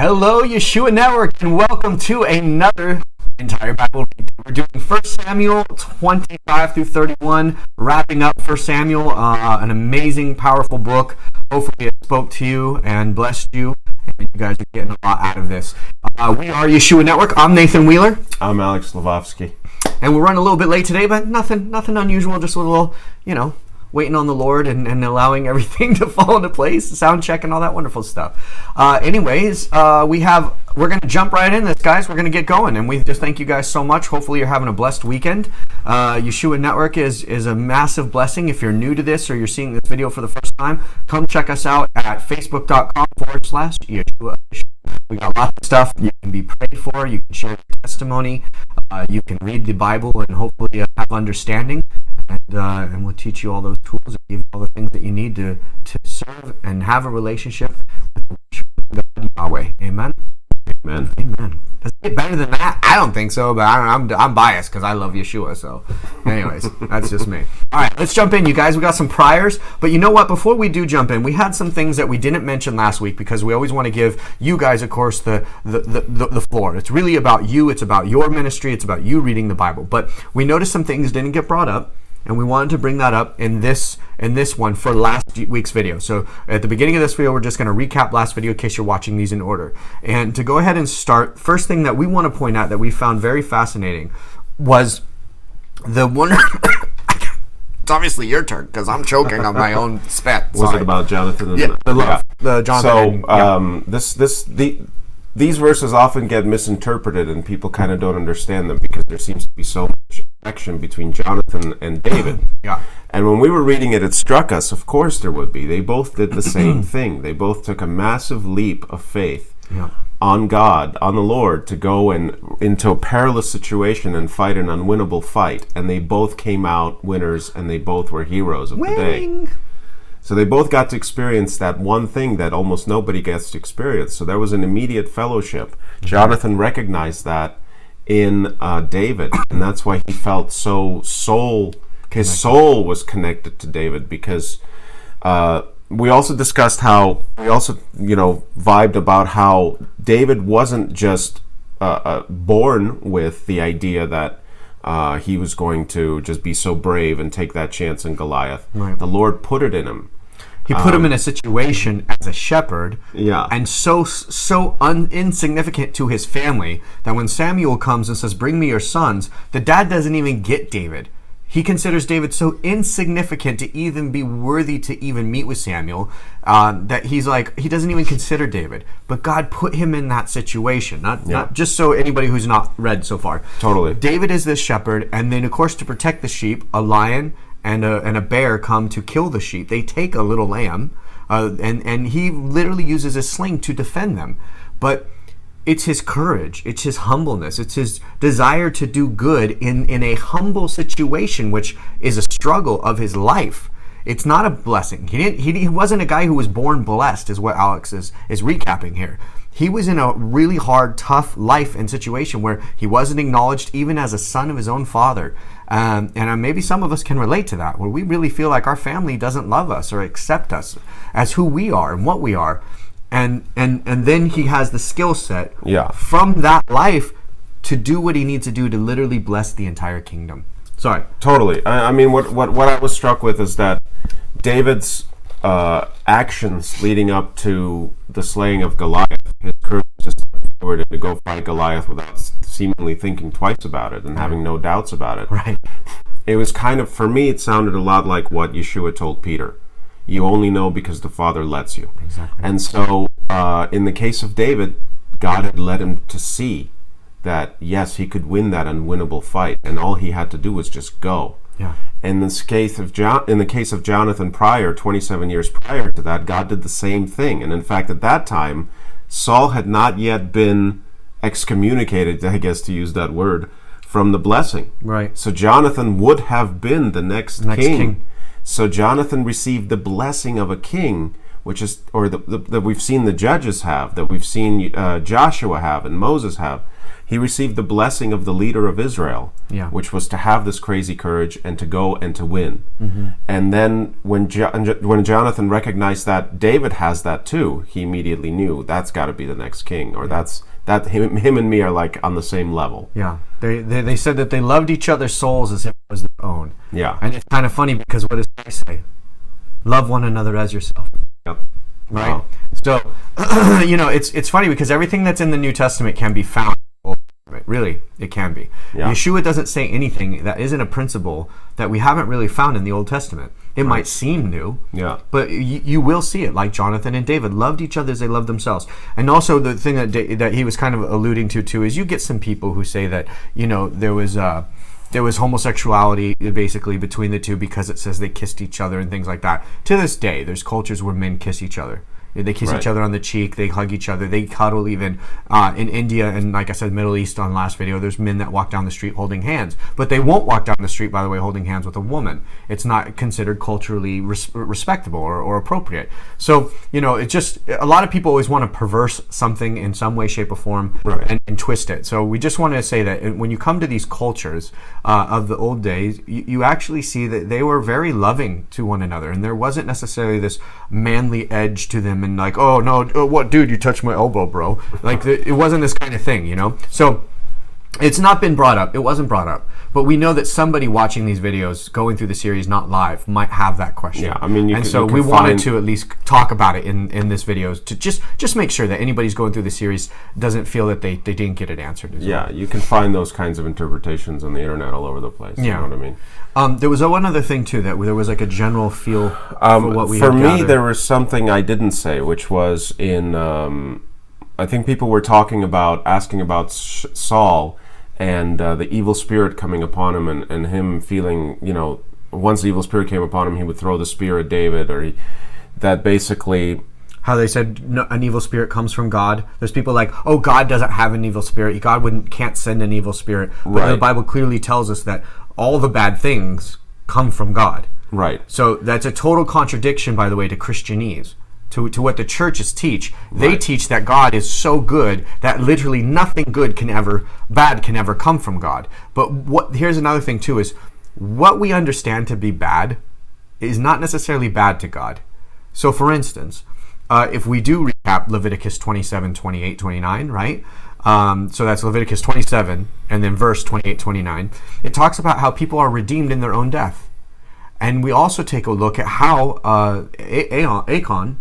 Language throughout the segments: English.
Hello, Yeshua Network, and welcome to another entire Bible read. We're doing 1 Samuel 25 through 31, wrapping up 1 Samuel, an amazing, powerful book. Hopefully it spoke to you and blessed you, and you guys are getting a lot out of this. We are Yeshua Network. I'm Nathan Wheeler. I'm Alex Slavovsky. And we're running a little bit late today, but nothing unusual, just a little, waiting on the Lord and allowing everything to fall into place, sound check and all that wonderful stuff. We're going to jump right in this, guys. We're going to get going, and we just thank you guys so much. Hopefully you're having a blessed weekend. Yeshua Network is a massive blessing. If you're new to this or you're seeing this video for the first time, come check us out at facebook.com/Yeshua. We got lots of stuff you can be prayed for. You can share your testimony. You can read the Bible and hopefully have understanding. And we'll teach you all those tools and give you all the things that you need to serve and have a relationship with God, Yahweh. Amen? Amen. Amen. Does it get better than that? I don't think so, but I'm biased because I love Yeshua. So anyways, that's just me. All right, let's jump in, you guys. We got some priors, but you know what? Before we do jump in, we had some things that we didn't mention last week because we always want to give you guys, of course, the floor. It's really about you. It's about your ministry. It's about you reading the Bible. But we noticed some things didn't get brought up, and we wanted to bring that up in this one for last week's video. So at the beginning of this video, we're just going to recap last video in case you're watching these in order. And to go ahead and start, first thing that we want to point out that we found very fascinating was the one. It's obviously your turn because I'm choking on my own spit. Was it about Jonathan? And the love. The Jonathan. These verses often get misinterpreted and people kind of don't understand them because there seems to be so much connection between Jonathan and David. Yeah. And when we were reading it, it struck us, of course there would be. They both did the same thing. They both took a massive leap of faith on God, on the Lord, to go into a perilous situation and fight an unwinnable fight. And they both came out winners and they both were heroes of the day. So they both got to experience that one thing that almost nobody gets to experience. So there was an immediate fellowship. Jonathan recognized that in David, and that's why he felt his soul was connected to David, because we also discussed how, vibed about how David wasn't just born with the idea that he was going to just be so brave and take that chance in Goliath. Right. The Lord put it in him. He put him in a situation as a shepherd, and so insignificant to his family that when Samuel comes and says, "Bring me your sons," the dad doesn't even get David. He considers David so insignificant to even be worthy to even meet with Samuel that he doesn't even consider David. But God put him in that situation, not just so anybody who's not read so far. Totally. David is this shepherd, and then of course to protect the sheep, a lion and a bear come to kill the sheep. They take a little lamb, and he literally uses a sling to defend them. But it's his courage, it's his humbleness, it's his desire to do good in a humble situation, which is a struggle of his life. It's not a blessing. He wasn't a guy who was born blessed, is what Alex is recapping here. He was in a really hard, tough life and situation where he wasn't acknowledged even as a son of his own father. And maybe some of us can relate to that, where we really feel like our family doesn't love us or accept us as who we are and what we are. And then he has the skill set from that life to do what he needs to do to literally bless the entire kingdom. Sorry. Totally. I mean, what I was struck with is that David's actions leading up to the slaying of Goliath, his courage to step forward and to go fight Goliath without seemingly thinking twice about it and having no doubts about it. Right. It was kind of, for me, it sounded a lot like what Yeshua told Peter. You only know because the Father lets you. Exactly. And so, in the case of David, God had led him to see that, yes, he could win that unwinnable fight, and all he had to do was just go. Yeah. In the case of Jonathan 27 years prior to that, God did the same thing. And in fact, at that time, Saul had not yet been excommunicated, I guess to use that word, from the blessing. Right. So Jonathan would have been the next king. So Jonathan received the blessing of a king, which is, or that we've seen the judges have, that we've seen Joshua have and Moses have. he received the blessing of the leader of Israel, Yeah. which was to have this crazy courage and to go and to win. And then when Jonathan recognized that David has that too, he immediately knew that's got to be the next king, or that him and me are like on the same level. Yeah. They said that they loved each other's souls as if it was their own. Yeah. And it's kind of funny because what does Christ say? Love one another as yourself. Yep. Right? Wow. So, it's funny because everything that's in the New Testament can be found. Really, it can be. Yeah. Yeshua doesn't say anything that isn't a principle that we haven't really found in the Old Testament. It might seem new, Yeah. but you will see it. Like Jonathan and David loved each other as they loved themselves. And also the thing that he was kind of alluding to too is you get some people who say that there was homosexuality basically between the two because it says they kissed each other and things like that. To this day, there's cultures where men kiss each other. They kiss each other on the cheek. They hug each other. They cuddle even. In India and, like I said, Middle East on last video, there's men that walk down the street holding hands. But they won't walk down the street, by the way, holding hands with a woman. It's not considered culturally respectable or appropriate. So, it's just a lot of people always want to perverse something in some way, shape, or form and twist it. So we just want to say that when you come to these cultures of the old days, you actually see that they were very loving to one another. And there wasn't necessarily this manly edge to them and like, oh no, what dude, you touched my elbow, bro. Like it wasn't this kind of thing, So it's not been brought up. It wasn't brought up. But we know that somebody watching these videos, going through the series, not live, might have that question. Yeah, I mean, we wanted to at least talk about it in this video to just make sure that anybody's going through the series doesn't feel that they didn't get it answered. Yeah, you can find those kinds of interpretations on the internet all over the place. You know what I mean? There was one other thing too, that there was like a general feel for what we for had me, gathered. there was something I didn't say, which was in I think people were asking about Saul and the evil spirit coming upon him and him feeling, once the evil spirit came upon him, he would throw the spear at David, that basically... How they said an evil spirit comes from God. There's people like, oh, God doesn't have an evil spirit. God can't send an evil spirit. But the Bible clearly tells us that all the bad things come from God. Right. So that's a total contradiction, by the way, to Christianese. To what the churches teach. They teach that God is so good that literally nothing bad can ever come from God. But here's another thing too, is what we understand to be bad is not necessarily bad to God. So for instance, if we do recap Leviticus 27, 28, 29, right? So that's Leviticus 27 and then verse 28, 29. It talks about how people are redeemed in their own death. And we also take a look at how Achan,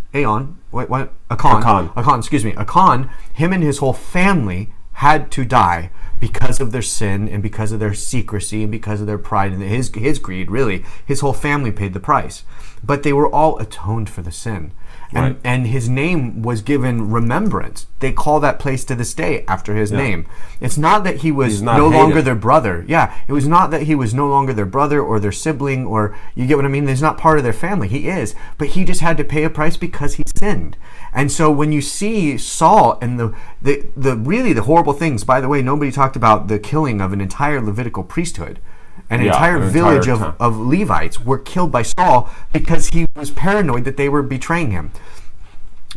him and his whole family had to die because of their sin and because of their secrecy and because of their pride and his greed, really. His whole family paid the price. But they were all atoned for the sin. And his name was given remembrance. They call that place to this day after his name. It's not that he was no longer their brother. Yeah, it was not that he was no longer their brother or their sibling, or you get what I mean? He's not part of their family. He is. But he just had to pay a price because he sinned. And so when you see Saul and the horrible things, by the way, nobody talked about the killing of an entire Levitical priesthood. An entire village of Levites were killed by Saul because he was paranoid that they were betraying him.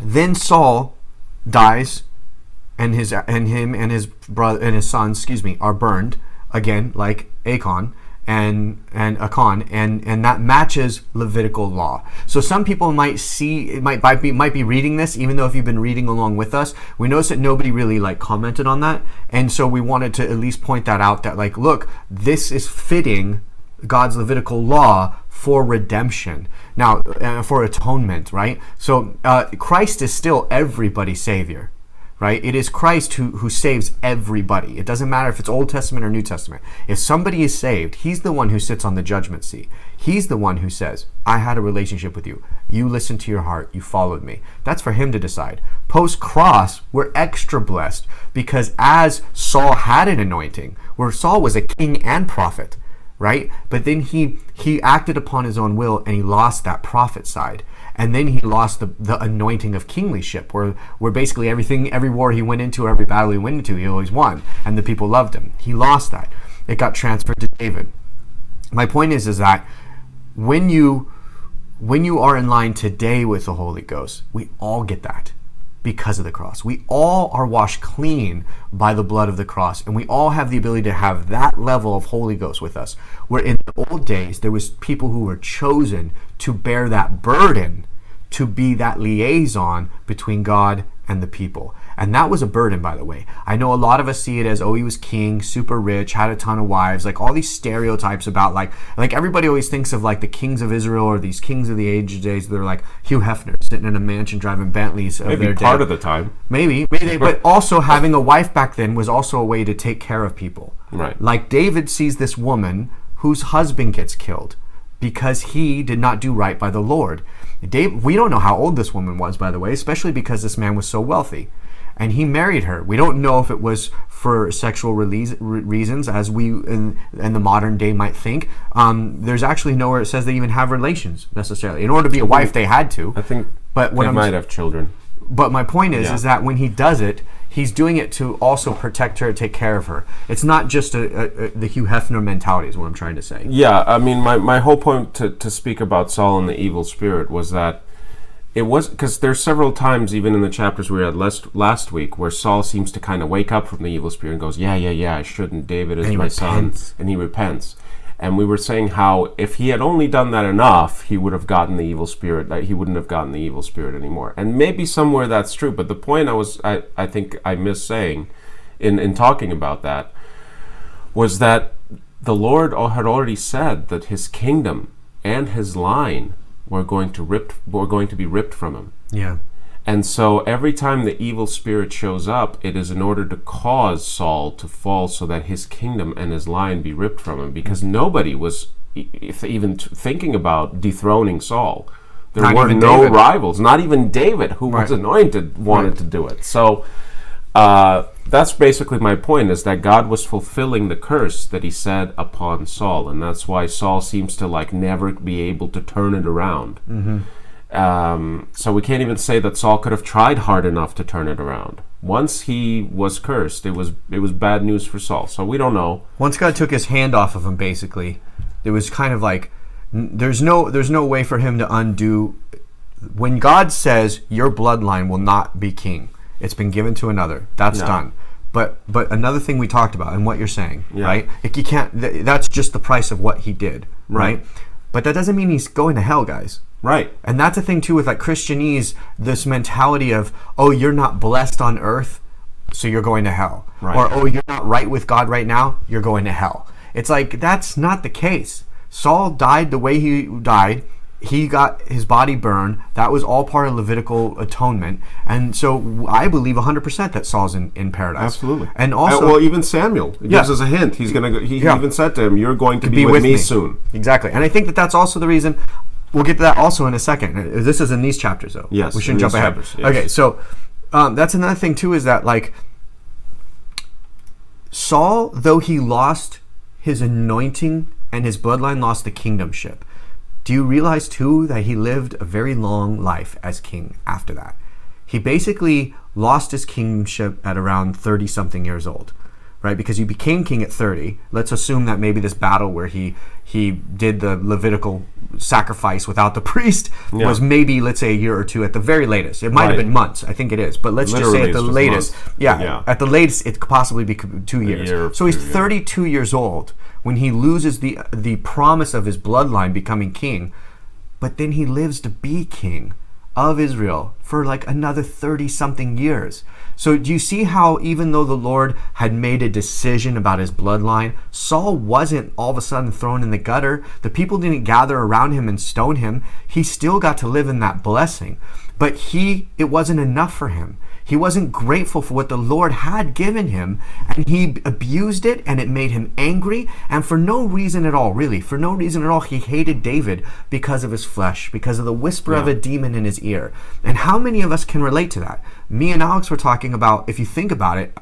Then Saul dies, and his brother and his sons, are burned again, like Achan and Achan, and that matches Levitical law. So some people might be reading this, even though if you've been reading along with us, we noticed that nobody really commented on that, and so we wanted to at least point that out, that look, this is fitting God's Levitical law for redemption. Now, for atonement, right? So Christ is still everybody's Savior. Right? It is Christ who saves everybody. It doesn't matter if it's Old Testament or New Testament. If somebody is saved, he's the one who sits on the judgment seat. He's the one who says, I had a relationship with you. You listened to your heart. You followed me. That's for him to decide. Post-cross, we're extra blessed because as Saul had an anointing, where Saul was a king and prophet, right? But then he acted upon his own will and he lost that prophet side. And then he lost the anointing of kinglyship, where basically every war he went into, every battle he went into, he always won, and the people loved him. He lost that. It got transferred to David. My point is that when you are in line today with the Holy Ghost, we all get that. because of the cross. We all are washed clean by the blood of the cross, and we all have the ability to have that level of Holy Ghost with us. Where in the old days, there was people who were chosen to bear that burden, to be that liaison between God and the people. And that was a burden, by the way. I know a lot of us see it as, oh, he was king, super rich, had a ton of wives, like all these stereotypes about like everybody always thinks of like the kings of Israel or these kings of the age of days. They're like Hugh Hefner sitting in a mansion driving Bentleys of Maybe their part day. of the time. Maybe, but also having a wife back then was also a way to take care of people. Right. Like David sees this woman whose husband gets killed because he did not do right by the Lord. We don't know how old this woman was, by the way, especially because this man was so wealthy. And he married her. We don't know if it was for sexual reasons, as we in the modern day might think. There's actually nowhere it says they even have relations, necessarily. In order to be a wife, they had to. I think they might have children. But my point is that when he does it, he's doing it to also protect her, take care of her. It's not just the Hugh Hefner mentality is what I'm trying to say. Yeah, I mean, my whole point to speak about Saul and the evil spirit was that it was because there's several times, even in the chapters we had last week, where Saul seems to kind of wake up from the evil spirit and goes, yeah, I shouldn't. David is my son. And he repents. And we were saying how if he had only done that enough, he would have gotten the evil spirit. That he wouldn't have gotten the evil spirit anymore. And maybe somewhere that's true. But the point I think I missed saying in talking about that was that the Lord had already said that his kingdom and his line were going to be ripped from him. Yeah. And so every time the evil spirit shows up, it is in order to cause Saul to fall so that his kingdom and his line be ripped from him, because nobody was even thinking about dethroning Saul. There were no rivals, not even David, who was anointed, wanted to do it. So that's basically my point, is that God was fulfilling the curse that he said upon Saul, and that's why Saul seems to never be able to turn it around. Mm-hmm. So we can't even say that Saul could have tried hard enough to turn it around. Once he was cursed, it was bad news for Saul. So we don't know. Once God took his hand off of him, basically, it was kind of like there's no way for him to undo. When God says your bloodline will not be king, it's been given to another. That's done. But another thing we talked about and what you're saying, right? You can't. That's just the price of what he did, right? But that doesn't mean he's going to hell, guys. Right. And that's the thing, too, with Christianese, this mentality of, oh, you're not blessed on earth, so you're going to hell. Right. Or, oh, you're not right with God right now, you're going to hell. It's like, that's not the case. Saul died the way he died. He got his body burned. That was all part of Levitical atonement. And so I believe 100% that Saul's in paradise. Absolutely. And also... well, even Samuel. It gives us a hint. He's going to. He even said to him, you're going to be with me soon. Exactly. And I think that that's also the reason... We'll get to that also in a second. This is in these chapters, though. Yes. We shouldn't jump ahead. Chapters, yes. Okay, so that's another thing, too, is that, Saul, though he lost his anointing and his bloodline lost the kingdomship, do you realize, too, that he lived a very long life as king after that? He basically lost his kingship at around 30-something years old, right? Because he became king at 30. Let's assume that maybe this battle where he did the Levitical sacrifice without the priest was maybe, let's say, a year or two at the very latest. It might have been months. I think it is. But let's just say at the latest. At the latest, it could possibly be 2 years. So he's 32 years old when he loses the promise of his bloodline becoming king. But then he lives to be king of Israel for another 30-something years. So do you see how even though the Lord had made a decision about his bloodline, Saul wasn't all of a sudden thrown in the gutter. The people didn't gather around him and stone him. He still got to live in that blessing. But it wasn't enough for him. He wasn't grateful for what the Lord had given him, and he abused it, and it made him angry, and for no reason at all, really, for no reason at all, he hated David because of his flesh, because of the whisper of a demon in his ear. And how many of us can relate to that? Me and Alex were talking about, if you think about it,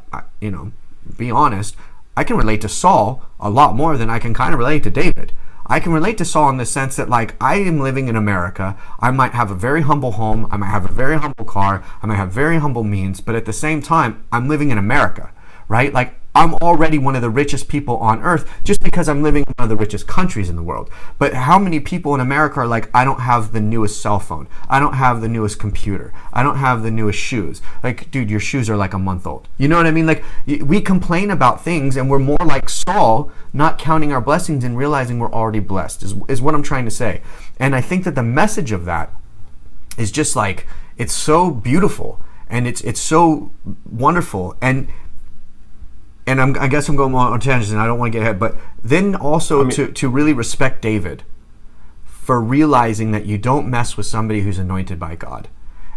be honest, I can relate to Saul a lot more than I can kind of relate to David. I can relate to Saul in the sense that, I am living in America. I might have a very humble home. I might have a very humble car. I might have very humble means. But at the same time, I'm living in America, right? I'm already one of the richest people on earth just because I'm living in one of the richest countries in the world. But how many people in America are like, I don't have the newest cell phone. I don't have the newest computer. I don't have the newest shoes. Like, dude, your shoes are like a month old. You know what I mean? Like, we complain about things and we're more like Saul, not counting our blessings and realizing we're already blessed, is what I'm trying to say. And I think that the message of that is just like, it's so beautiful and it's so wonderful. And I guess I'm going on tangents and I don't want to get ahead, but then also to really respect David for realizing that you don't mess with somebody who's anointed by God,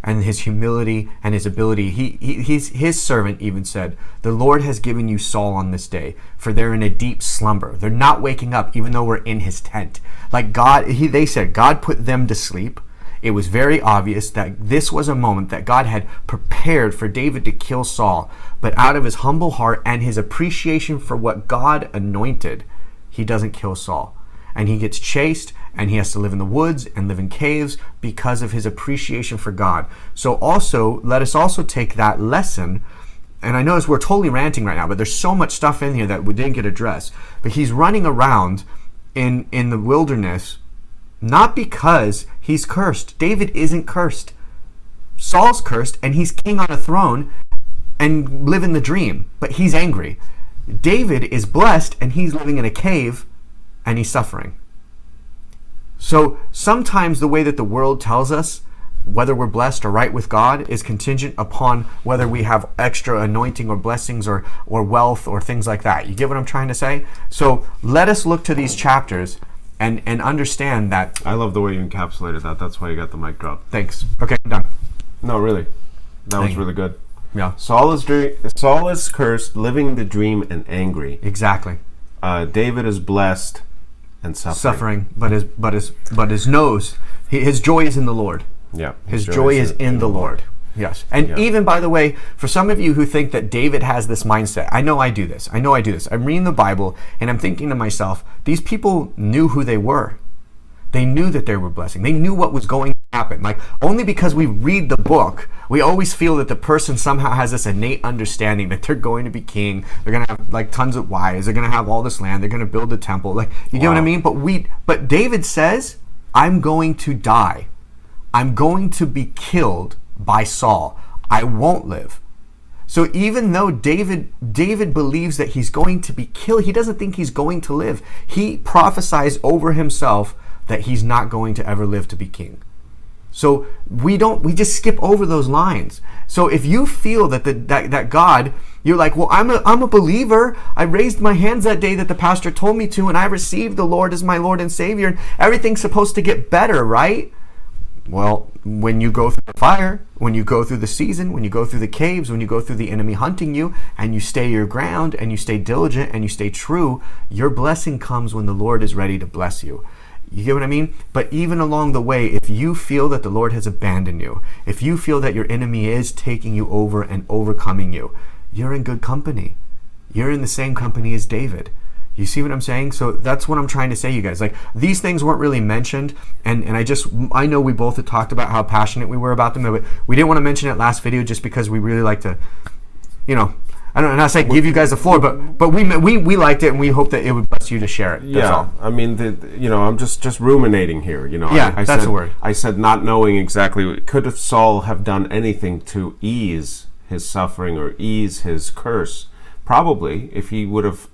and his humility and his ability. His servant even said, the Lord has given you Saul on this day, for they're in a deep slumber. They're not waking up even though we're in his tent. Like they said, God put them to sleep. It was very obvious that this was a moment that God had prepared for David to kill Saul. But out of his humble heart and his appreciation for what God anointed, he doesn't kill Saul. And he gets chased and he has to live in the woods and live in caves because of his appreciation for God. So also, let us also take that lesson. And I notice we're totally ranting right now, but there's so much stuff in here that we didn't get addressed. But he's running around in the wilderness, not because he's cursed. David isn't cursed. Saul's cursed and he's king on a throne and living the dream, but he's angry. David is blessed and he's living in a cave and he's suffering. So sometimes the way that the world tells us whether we're blessed or right with God is contingent upon whether we have extra anointing or blessings or wealth or things like that. You get what I'm trying to say? So let us look to these chapters and understand that. I love the way you encapsulated that. That's why you got the mic drop. Thanks. Okay, I'm done. No, really. That was really good. Yeah. Saul is cursed, living the dream and angry. Exactly. David is blessed and suffering. But his knows his joy is in the Lord. Yeah. His joy is in the Lord. Yes. And even, by the way, for some of you who think that David has this mindset, I know I do this. I'm reading the Bible and I'm thinking to myself, these people knew who they were. They knew that they were blessing. They knew what was going to happen. Like, only because we read the book, we always feel that the person somehow has this innate understanding that they're going to be king. They're going to have like tons of wives. They're going to have all this land. They're going to build a temple. Like, you get what I mean? But David says, I'm going to die. I'm going to be killed by Saul. I won't live. So even though David believes that he's going to be killed, he doesn't think he's going to live. He prophesies over himself that he's not going to ever live to be king. So we just skip over those lines. So if you feel that God, you're like, well, I'm a believer. I raised my hands that day that the pastor told me to, and I received the Lord as my Lord and Savior, and everything's supposed to get better, right? Well, when you go through the fire, when you go through the season, when you go through the caves, when you go through the enemy hunting you, and you stay your ground, and you stay diligent, and you stay true, your blessing comes when the Lord is ready to bless you. You get what I mean? But even along the way, if you feel that the Lord has abandoned you, if you feel that your enemy is taking you over and overcoming you, you're in good company. You're in the same company as David. You see what I'm saying? So that's what I'm trying to say, you guys. Like, these things weren't really mentioned, and I know we both had talked about how passionate we were about them, but we didn't want to mention it last video just because we really like to, I don't know, not say give you guys the floor, but we liked it, and we hope that it would bless you to share it. That's all. I mean, I'm just ruminating here. That's the word. I said not knowing exactly. Could Saul have done anything to ease his suffering or ease his curse? Probably, if he would have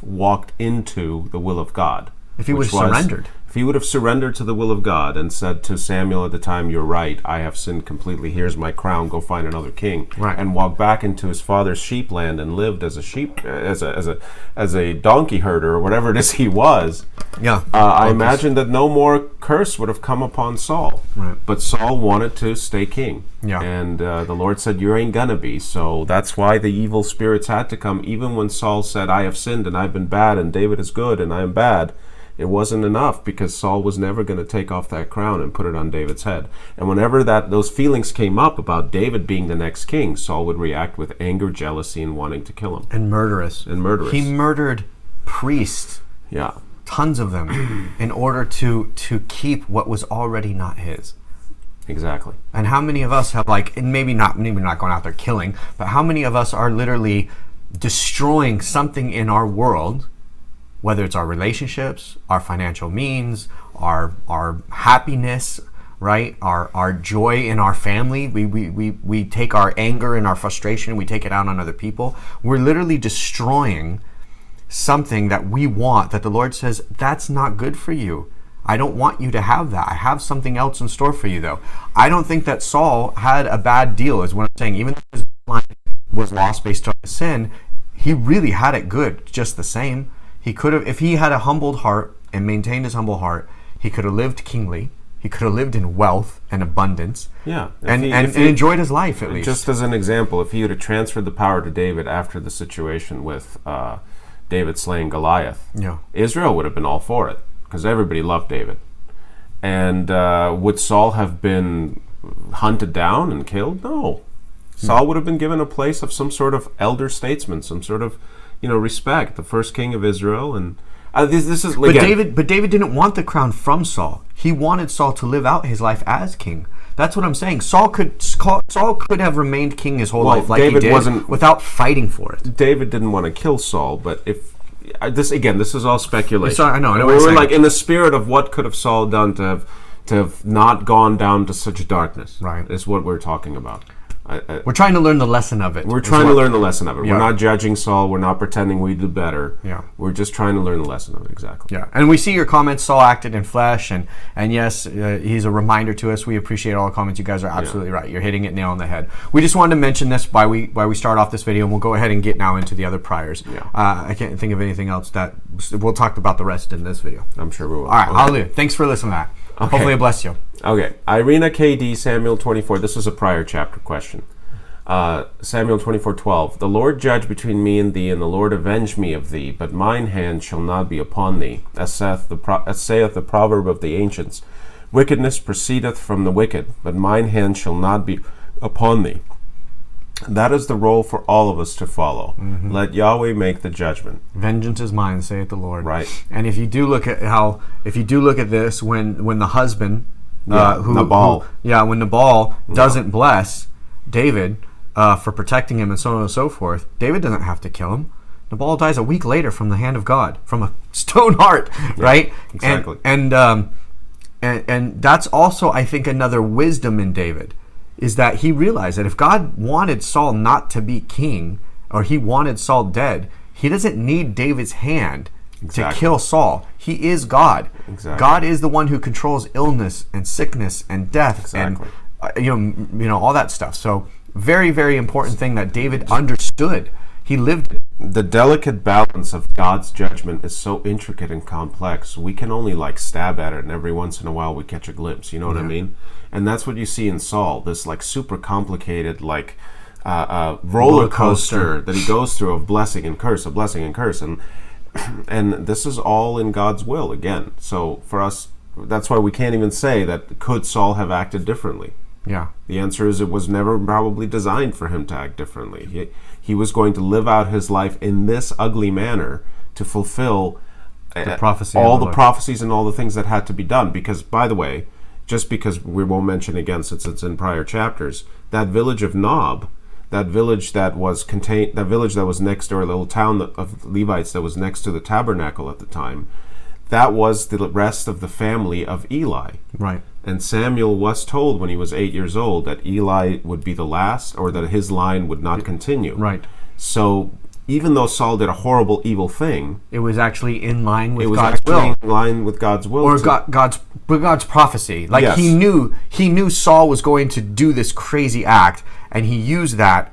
walked into the will of God. If he was surrendered. If he would have surrendered to the will of God and said to Samuel at the time, "You're right, I have sinned completely. Here's my crown. Go find another king." Right. And walked back into his father's sheep land and lived as a sheep, as a donkey herder or whatever it is he was. Yeah. I imagine that no more curse would have come upon Saul. Right. But Saul wanted to stay king. Yeah. And the Lord said, "You ain't gonna be." So that's why the evil spirits had to come. Even when Saul said, "I have sinned and I've been bad, and David is good and I am bad," it wasn't enough, because Saul was never going to take off that crown and put it on David's head. And whenever those feelings came up about David being the next king, Saul would react with anger, jealousy, and wanting to kill him. And murderous. He murdered priests. Yeah. Tons of them in order to keep what was already not his. Exactly. And how many of us have, like, and maybe not going out there killing, but how many of us are literally destroying something in our world, whether it's our relationships, our financial means, our happiness, right? Our joy in our family. We take our anger and our frustration, we take it out on other people. We're literally destroying something that we want, that the Lord says, that's not good for you. I don't want you to have that. I have something else in store for you, though. I don't think that Saul had a bad deal, is what I'm saying. Even though his line was lost based on sin, he really had it good just the same. He could have, if he had a humbled heart and maintained his humble heart, he could have lived kingly. He could have lived in wealth and abundance. Yeah. And enjoyed his life, at least. Just as an example, if he had transferred the power to David after the situation with David slaying Goliath, Israel would have been all for it, because everybody loved David. And would Saul have been hunted down and killed? No. Saul would have been given a place of some sort of elder statesman, some sort of, respect, the first king of Israel. And this is again, but David didn't want the crown from Saul. He wanted Saul to live out his life as king. That's what I'm saying. Saul could have remained king his whole life, like David he did, without fighting for it. David didn't want to kill Saul, but if this is all speculation. I know. We're like in the spirit of what could have Saul done to have not gone down to such darkness. Right, is what we're talking about. We're trying to learn the lesson of it. We're trying to learn the lesson of it. Yeah. We're not judging Saul. We're not pretending we do better. Yeah. We're just trying to learn the lesson of it, exactly. Yeah. And we see your comments, Saul acted in flesh, and yes, he's a reminder to us. We appreciate all the comments. You guys are absolutely right. You're hitting it nail on the head. We just wanted to mention this why we start off this video, and we'll go ahead and get now into the other priors. Yeah. I can't think of anything else that we'll talk about the rest in this video. I'm sure we will. All right. Hallelujah. Thanks for listening to that. Okay. Hopefully it bless you. Okay. Irina KD, Samuel 24. This is a prior chapter question. Samuel 24:12. The Lord judge between me and thee, and the Lord avenge me of thee, but mine hand shall not be upon thee, as saith the proverb of the ancients. Wickedness proceedeth from the wicked, but mine hand shall not be upon thee. That is the role for all of us to follow. Mm-hmm. Let Yahweh make the judgment. Vengeance is mine, saith the Lord. Right. And if you do look at this, when the husband, Nabal, when Nabal doesn't bless David for protecting him and so on and so forth, David doesn't have to kill him. Nabal dies a week later from the hand of God, from a stone heart, right? Exactly. And that's also, I think, another wisdom in David, is that he realized that if God wanted Saul not to be king, or he wanted Saul dead, he doesn't need David's hand to kill Saul. He is God. Exactly. God is the one who controls illness and sickness and death and all that stuff. So very, very important thing that David understood. He lived it. The delicate balance of God's judgment is so intricate and complex. We can only stab at it, and every once in a while we catch a glimpse. You know what I mean? And that's what you see in Saul. This super complicated roller coaster that he goes through of blessing and curse, of blessing and curse, and this is all in God's will again. So for us, that's why we can't even say that could Saul have acted differently. Yeah. The answer is it was never probably designed for him to act differently. He was going to live out his life in this ugly manner to fulfill all the prophecies and all the things that had to be done. Because, by the way, just because we won't mention again since it's in prior chapters, that village of Nob, that village that was next, or a little town of Levites that was next to the tabernacle at the time, that was the rest of the family of Eli. Right. And Samuel was told when he was 8 years old that Eli would be the last, or that his line would not continue. Right. So even though Saul did a horrible, evil thing, it was actually in line with God's will. In line with God's will, or God's prophecy. Yes. He knew Saul was going to do this crazy act, and he used that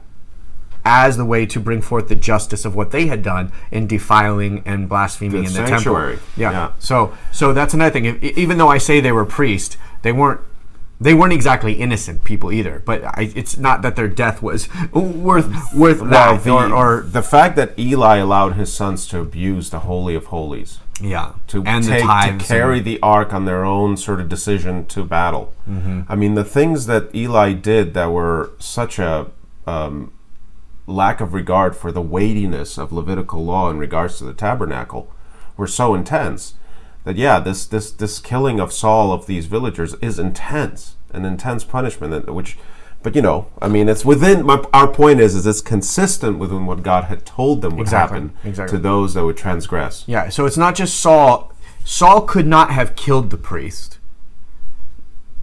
as the way to bring forth the justice of what they had done in defiling and blaspheming in the sanctuary. Temple. Yeah. So that's another thing. Even though I say they were priests, they weren't exactly innocent people either. But it's not that their death was worth that. Or the fact that Eli allowed his sons to abuse the Holy of Holies. Yeah. To carry the ark on their own sort of decision to battle. Mm-hmm. I mean, the things that Eli did that were such a lack of regard for the weightiness of Levitical law in regards to the tabernacle were so intense that this killing of Saul of these villagers is intense, an intense punishment, which But I mean, it's within our point is it's consistent with what God had told them would happen to those that would transgress. Yeah, so it's not just Saul. Saul could not have killed the priest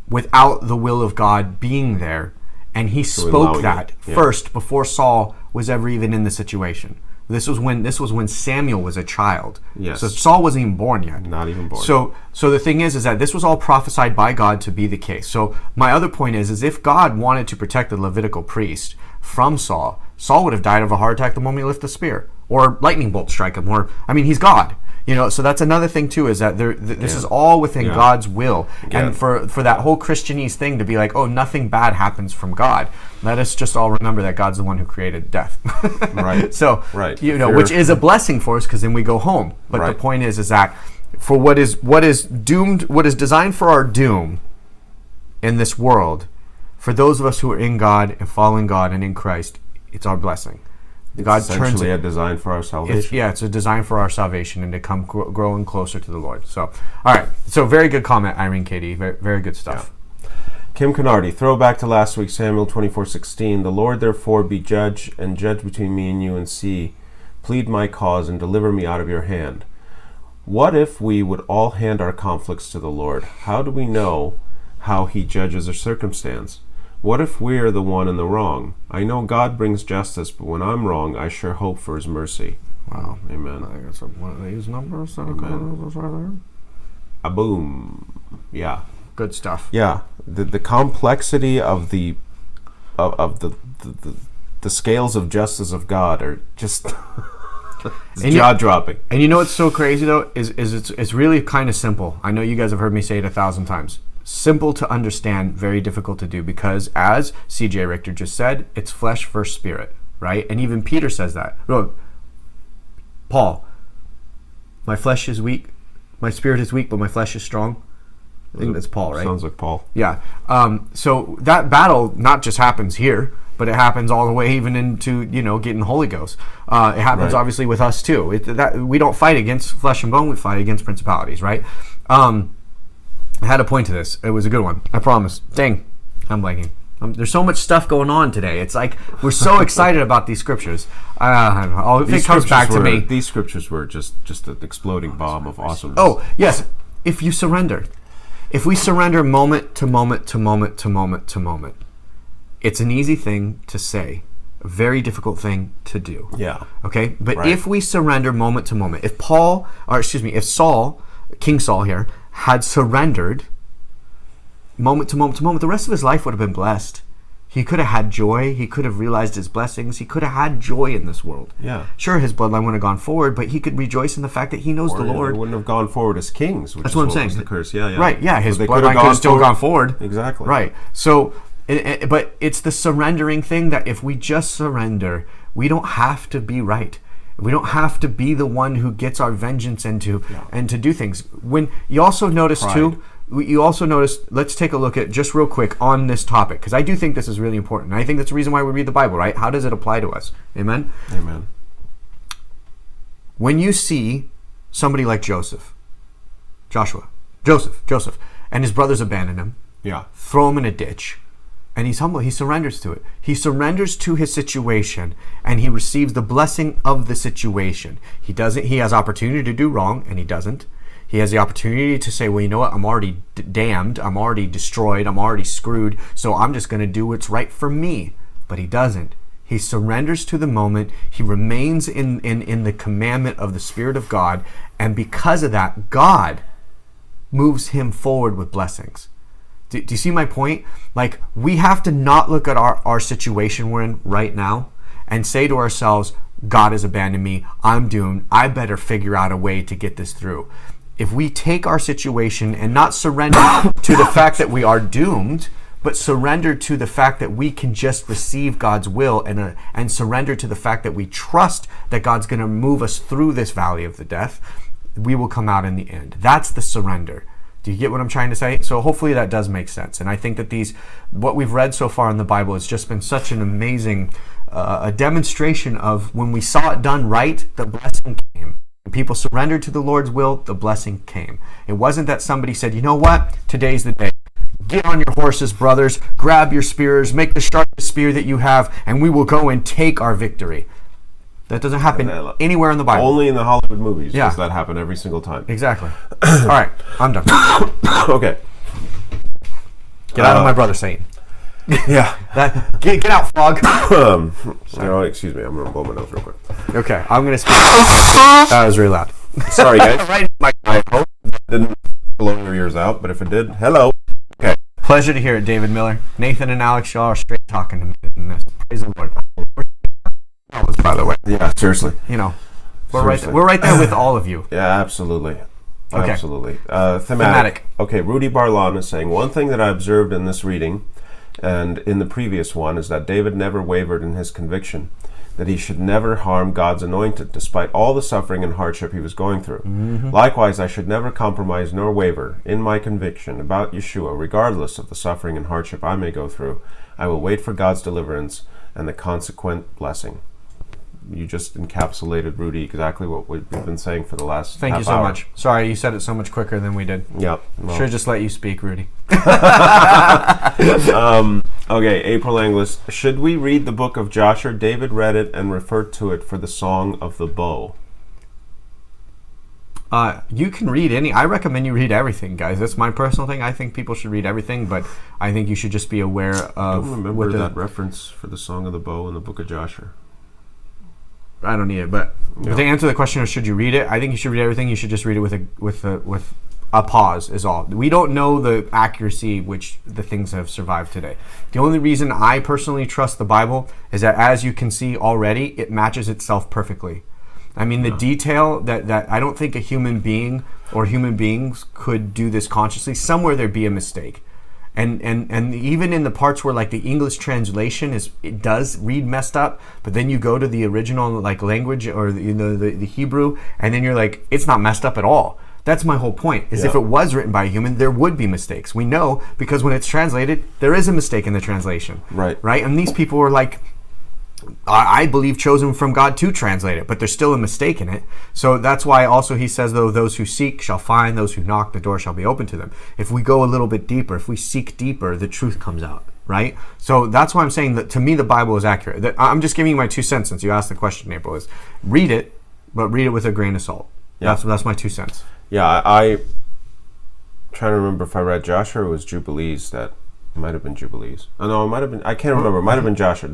without the will of God being there, and he spoke that first before Saul was ever even in the situation. This was when Samuel was a child. Yes. So Saul wasn't even born yet. Not even born. So the thing is that this was all prophesied by God to be the case. So my other point is if God wanted to protect the Levitical priest from Saul, Saul would have died of a heart attack the moment he lifted the spear, or lightning bolt strike him, he's God. So that's another thing too, is that this is all within God's will. Yeah. And for that whole Christianese thing to be like, oh, nothing bad happens from God. Let us just all remember that God's the one who created death. Right. So, which is a blessing for us, because then we go home. But the point is that for what is designed for our doom in this world, for those of us who are in God and following God and in Christ, it's our blessing. God turns it, a design for our salvation. It's a design for our salvation and to come growing closer to the Lord. So, all right. So, very good comment, Irene Katie. Very, very good stuff. Yeah. Kim Canardi, throwback to last week, Samuel 24:16. The Lord therefore be judge, and judge between me and you, and see, plead my cause, and deliver me out of your hand. What if we would all hand our conflicts to the Lord? How do we know how he judges a circumstance? What if we're the one in the wrong? I know God brings justice, but when I'm wrong, I sure hope for his mercy. Wow. Amen. I think it's one of these numbers. Amen. A boom. Yeah. Good stuff. Yeah. The complexity of the scales of justice of God are just jaw-dropping. And you know what's so crazy though is it's really kind of simple. I know you guys have heard me say it 1,000 times. Simple to understand, very difficult to do, because as C.J. Richter just said, it's flesh versus spirit, right? And even Peter says that. Paul, my flesh is weak, my spirit is weak, but my flesh is strong. I think that's Paul, right? Sounds like Paul. Yeah. So that battle not just happens here, but it happens all the way even into getting Holy Ghost. It happens obviously with us too. We don't fight against flesh and bone; we fight against principalities, right? I had a point to this. It was a good one. I promise. Dang, I'm blanking. There's so much stuff going on today. It's like we're so excited about these scriptures. If it comes back to me. These scriptures were just an exploding bomb of awesomeness. Oh, yes. If you surrender. If we surrender moment to moment to moment to moment to moment, it's an easy thing to say, a very difficult thing to do. Yeah. Okay? But if we surrender moment to moment, if Saul, King Saul here, had surrendered moment to moment to moment, the rest of his life would have been blessed. He could have had joy. He could have realized his blessings. He could have had joy in this world. Yeah. Sure, his bloodline wouldn't have gone forward, but he could rejoice in the fact that he knows the Lord. They wouldn't have gone forward as kings. That's what I'm saying. Was the curse. Yeah. Right. Yeah. His bloodline could have still gone forward. Exactly. Right. So, but it's the surrendering thing that if we just surrender, we don't have to be right. We don't have to be the one who gets our vengeance and to do things. When you also notice too, let's take a look at just real quick on this topic, because I do think this is really important. And I think that's the reason why we read the Bible, right? How does it apply to us? Amen? Amen. When you see somebody like Joseph, and his brothers abandon him, throw him in a ditch, and he's humble. He surrenders to it. He surrenders to his situation, and he receives the blessing of the situation. He has opportunity to do wrong, and he doesn't. He has the opportunity to say, well, you know what? I'm already damned. I'm already destroyed. I'm already screwed. So I'm just going to do what's right for me. But he doesn't. He surrenders to the moment. He remains in the commandment of the Spirit of God. And because of that, God moves him forward with blessings. Do you see my point? Like, we have to not look at our situation we're in right now and say to ourselves, God has abandoned me. I'm doomed. I better figure out a way to get this through. If we take our situation and not surrender to the fact that we are doomed, but surrender to the fact that we can just receive God's will and surrender to the fact that we trust that God's going to move us through this valley of the death, we will come out in the end. That's the surrender. Do you get what I'm trying to say? So hopefully that does make sense. And I think that what we've read so far in the Bible has just been such an amazing a demonstration of when we saw it done right, the blessing came. When people surrendered to the Lord's will, the blessing came. It wasn't that somebody said, you know what, today's the day. Get on your horses, brothers. Grab your spears. Make the sharpest spear that you have, and we will go and take our victory. That doesn't happen anywhere in the Bible. Only in the Hollywood movies does that happen every single time. Exactly. All right, I'm done. Okay. Get out of my brother saying. Yeah. Get out, frog. Excuse me. I'm going to blow my nose real quick. Okay, I'm going to speak. That was really loud. Sorry, guys. I hope it didn't blow your ears out, but if it did, hello. Okay. Pleasure to hear it, David Miller. Nathan and Alex, y'all are straight talking to me in this. Praise the Lord. By the way. Yeah, seriously. We're right there with all of you. Yeah, absolutely. Okay. Absolutely. Thematic. Okay, Rudy Barlon is saying, one thing that I observed in this reading and in the previous one is that David never wavered in his conviction that he should never harm God's anointed, despite all the suffering and hardship he was going through. Mm-hmm. Likewise, I should never compromise nor waver in my conviction about Yeshua, regardless of the suffering and hardship I may go through. I will wait for God's deliverance and the consequent blessing. You just encapsulated, Rudy, exactly what we've been saying for the last Thank you so much. Sorry, you said it so much quicker than we did. Yep. Well. Should have just let you speak, Rudy. Okay, April Anglis. Should we read the book of Joshua? David read it and referred to it for the Song of the Bow. You can read any. I recommend you read everything, guys. That's my personal thing. I think people should read everything, but I think you should just be aware of... I don't remember that reference for the Song of the Bow in the book of Joshua. I don't need it, but to answer the question of should you read it, I think you should read everything. You should just read it with a pause is all. We don't know the accuracy which the things have survived today. The only reason I personally trust the Bible is that, as you can see already, it matches itself perfectly. I mean, the detail that I don't think a human being or human beings could do this consciously. Somewhere there'd be a mistake. And even in the parts where like the English translation it does read messed up, but then you go to the original like language or the Hebrew, and then you're like, it's not messed up at all. That's my whole point. Is if it was written by a human, there would be mistakes. We know because when it's translated, there is a mistake in the translation. Right. Right. And these people were like, I believe, chosen from God to translate it, but there's still a mistake in it. So that's why also he says, though, those who seek shall find, those who knock, the door shall be open to them. If we go a little bit deeper, if we seek deeper, the truth comes out, right? So that's why I'm saying that to me the Bible is accurate. I'm just giving you my 2 cents since you asked the question, April, is read it, but read it with a grain of salt. Yeah. That's my 2 cents. Yeah, I'm trying to remember if I read Joshua or it was Jubilees that... It might have been Jubilees. Oh, no, it might have been... I can't remember. It might have been Joshua.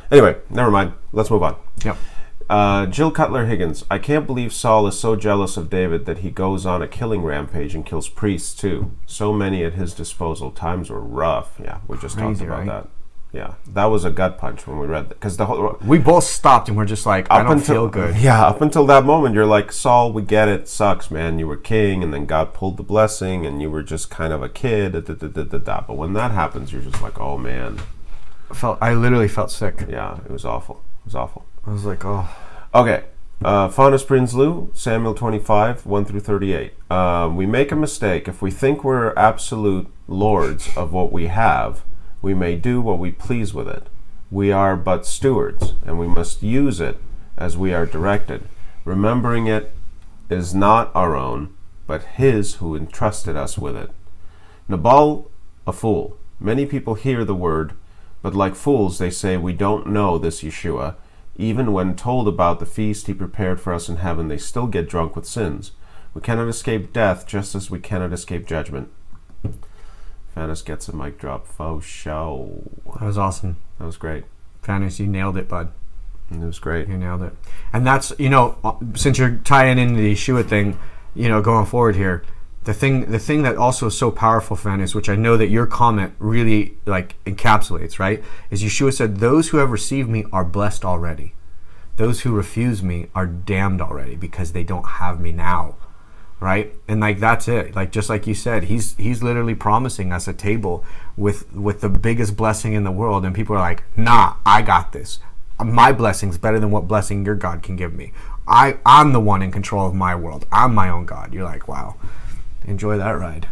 Anyway, never mind. Let's move on. Yep. Jill Cutler-Higgins. I can't believe Saul is so jealous of David that he goes on a killing rampage and kills priests, too. So many at his disposal. Times were rough. Yeah, we just talked about that. Yeah, that was a gut punch when we read that. Because we both stopped and we're just like, I don't feel good. Yeah, up until that moment, you're like, Saul, we get it. Sucks, man. You were king, and then God pulled the blessing, and you were just kind of a kid. But when that happens, you're just like, oh, man. I literally felt sick. Yeah, it was awful. It was awful. I was like, oh. Okay. Faunus Prinsloo, Samuel 25, 1 through 38. We make a mistake if we think we're absolute lords of what we have. We may do what we please with it. We are but stewards, and we must use it as we are directed, remembering it is not our own, but His who entrusted us with it. Nabal, a fool. Many people hear the word, but like fools they say, we don't know this Yeshua. Even when told about the feast He prepared for us in heaven, they still get drunk with sins. We cannot escape death, just as we cannot escape judgment. Fannis gets a mic drop. Faux show. That was awesome. That was great. Fannis, you nailed it, bud. It was great. You nailed it. And that's, since you're tying into the Yeshua thing, going forward here, the thing that also is so powerful, Fannis, which I know that your comment really encapsulates, right, is Yeshua said, those who have received me are blessed already. Those who refuse me are damned already because they don't have me now. Right? And that's it. Just like you said, he's literally promising us a table with the biggest blessing in the world, and people are like, nah, I got this. My blessing's better than what blessing your God can give me. I'm the one in control of my world. I'm my own God. You're like, wow, enjoy that ride.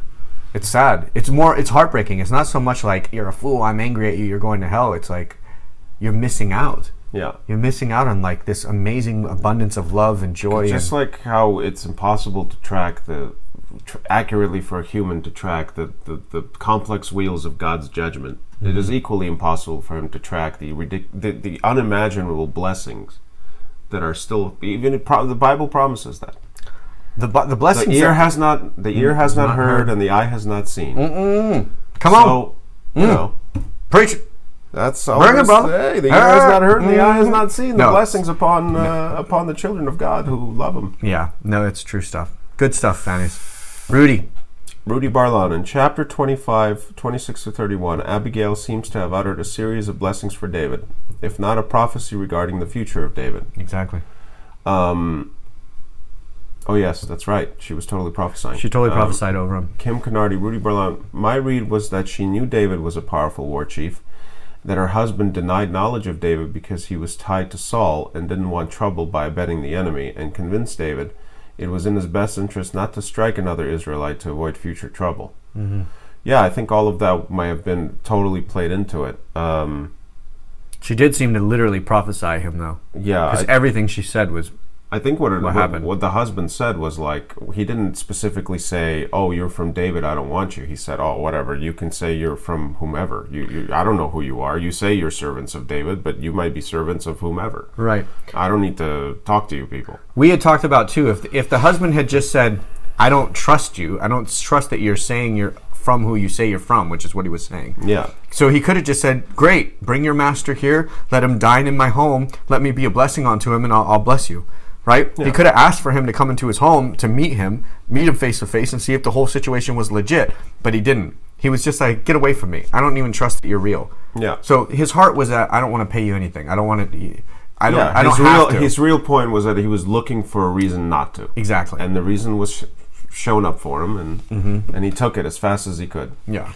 It's sad. It's heartbreaking. It's not so much like you're a fool, I'm angry at you, you're going to hell. It's like you're missing out. Yeah. You're missing out on like this amazing abundance of love and joy. Just like how it's impossible to track accurately for a human to track the complex wheels of God's judgment. Mm-hmm. It is equally impossible for him to track the unimaginable blessings that are still, even the Bible promises that. The blessings. The ear has not heard, and the eye has not seen. Come on. You know, preach it. That's all. Bring it, brother. Hey, the ear has not heard, and the eye has not seen the blessings upon the children of God who love Him. Yeah, no, it's true stuff. Good stuff, Fannies. Rudy Barlon, in chapter 25, 26 to 31, Abigail seems to have uttered a series of blessings for David, if not a prophecy regarding the future of David. Exactly. Oh, yes, that's right. She was totally prophesying. She totally prophesied over him. Kim Canardi, Rudy Barlon, my read was that she knew David was a powerful war chief, that her husband denied knowledge of David because he was tied to Saul and didn't want trouble by abetting the enemy, and convinced David it was in his best interest not to strike another Israelite to avoid future trouble. Mm-hmm. Yeah, I think all of that might have been totally played into it. She did seem to literally prophesy him, though. Yeah. Because everything she said was... I think what the husband said was like, he didn't specifically say, "Oh, you're from David, I don't want you." He said, "Oh, whatever, you can say you're from whomever. I don't know who you are. You say you're servants of David, but you might be servants of whomever. Right. I don't need to talk to you people." We had talked about, too, if the husband had just said, "I don't trust you. I don't trust that you're saying you're from who you say you're from," which is what he was saying. Yeah. So he could have just said, "Great, bring your master here. Let him dine in my home. Let me be a blessing unto him, and I'll bless you." Right? Yeah. He could have asked for him to come into his home to meet him face to face, and see if the whole situation was legit. But he didn't. He was just like, "Get away from me. I don't even trust that you're real." Yeah. So his heart was that I don't want to pay you anything. I don't want to. I don't have to. His real point was that he was looking for a reason not to. Exactly. And the reason was shown up for him, and he took it as fast as he could. Yeah.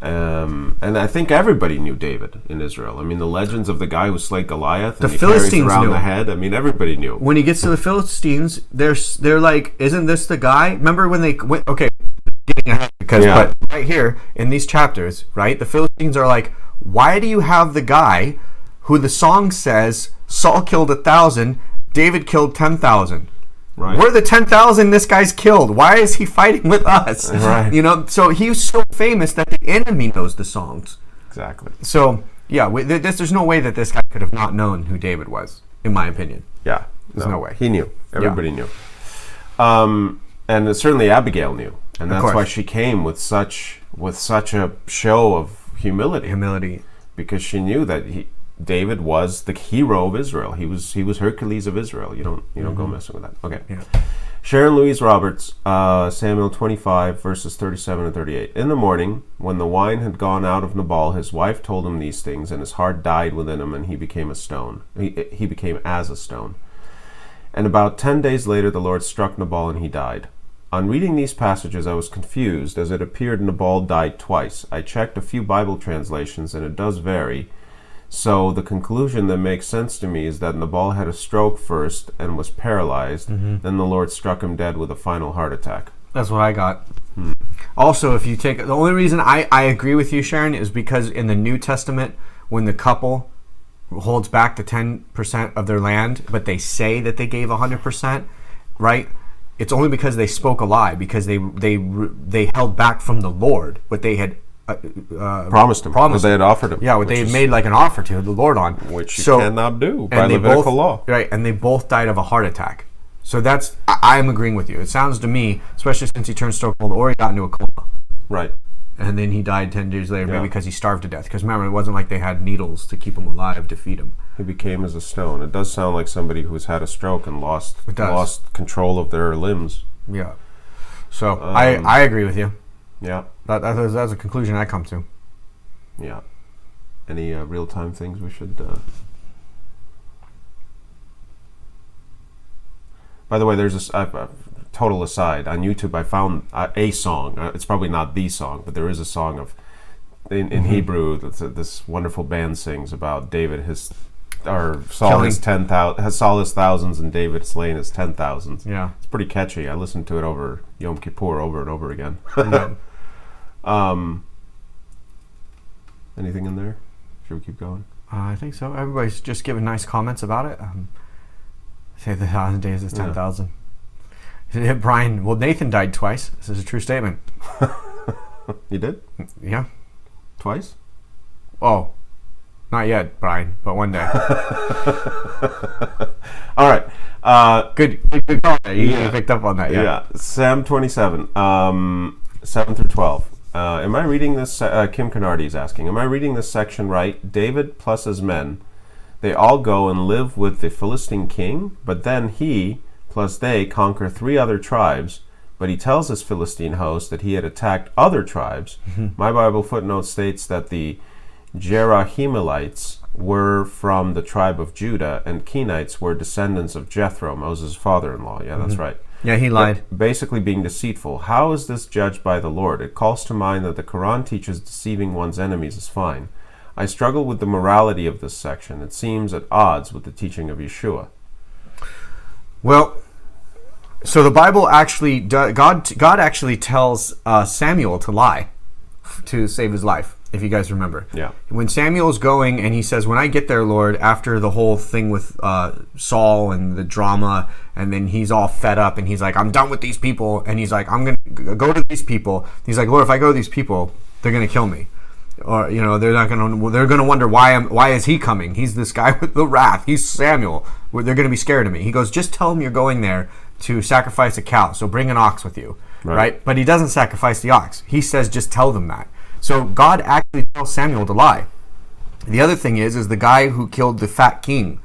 And I think everybody knew David in Israel. I mean, the legends of the guy who slayed Goliath and the Philistines around knew the head. I mean, everybody knew. When he gets to the Philistines, they're like, "Isn't this the guy?" Remember when they went? Okay, getting ahead but right here in these chapters, right? The Philistines are like, "Why do you have the guy who the song says Saul killed 1,000, David killed 10,000?" Right. We're the 10,000 this guy's killed. Why is he fighting with us? Right. You know, so he's so famous that the enemy knows the songs. Exactly. So, yeah, there's no way that this guy could have not known who David was, in my opinion. Yeah. There's no way. He knew. Everybody knew. And certainly Abigail knew. And that's why she came with such a show of humility. Because she knew that David was the hero of Israel. He was Hercules of Israel. You don't go messing with that. Okay. Yeah. Sharon Louise Roberts, Samuel 25 verses 37 and 38. In the morning, when the wine had gone out of Nabal, his wife told him these things, and his heart died within him, and he became a stone. He became as a stone. And about 10 days later, the Lord struck Nabal, and he died. On reading these passages, I was confused, as it appeared Nabal died twice. I checked a few Bible translations, and it does vary. So the conclusion that makes sense to me is that Nabal had a stroke first and was paralyzed. Then the Lord struck him dead with a final heart attack. That's what I got. Also, if you take the only reason I agree with you, Sharon, is because in the New Testament, when the couple holds back the 10% of their land, but they say that they gave 100%, right? It's only because they spoke a lie, because they held back from the Lord what they had promised him. What they had offered him. Yeah, what they had made like an offer to the Lord on. Which you cannot do by Levitical law. Right, and they both died of a heart attack. So that's, I'm agreeing with you. It sounds to me, especially since he turned stone cold, or he got into a coma. Right. And then he died 10 days later, maybe because he starved to death. Because remember, it wasn't like they had needles to keep him alive to feed him. He became as a stone. It does sound like somebody who's had a stroke and lost control of their limbs. Yeah. So I agree with you. Yeah. That's a conclusion I come to. Yeah. Any real-time things we should... By the way, there's a total aside. On YouTube, I found a song. It's probably not the song, but there is a song in Hebrew that this wonderful band sings about David, Saul has thousands and David slain his 10,000s. Yeah. It's pretty catchy. I listened to it over Yom Kippur over and over again. Yeah. Anything in there? Should we keep going? I think so. Everybody's just giving nice comments about it. Say the 1,000 days is 10,000. Yeah. Brian, well, Nathan died twice. This is a true statement. You did? Yeah. Twice? Oh, not yet, Brian, but one day. All right. Good call. You picked up on that. Yeah. Sam 27, 7 through 12. Am I reading this? Kim Canardi is asking, am I reading this section right? David plus his men, they all go and live with the Philistine king, but then he plus they conquer 3 other tribes, but he tells his Philistine host that he had attacked other tribes. My Bible footnote states that the Jerahmeelites were from the tribe of Judah, and Kenites were descendants of Jethro, Moses' father-in-law. Yeah, that's right. Yeah, he lied. But basically being deceitful. How is this judged by the Lord? It calls to mind that the Quran teaches deceiving one's enemies is fine. I struggle with the morality of this section. It seems at odds with the teaching of Yeshua. Well, so the Bible actually, God actually tells Samuel to lie to save his life, if you guys remember. Yeah. When Samuel's going and he says, when I get there, Lord, after the whole thing with Saul and the drama, and then he's all fed up and he's like, I'm done with these people. And he's like, I'm going to go to these people. He's like, Lord, if I go to these people, they're going to kill me. Or, they're going to wonder why is he coming? He's this guy with the wrath. He's Samuel. They're going to be scared of me. He goes, just tell them you're going there to sacrifice a cow. So bring an ox with you. Right? But he doesn't sacrifice the ox. He says, just tell them that. So God actually tells Samuel to lie. The other thing is the guy who killed the fat king.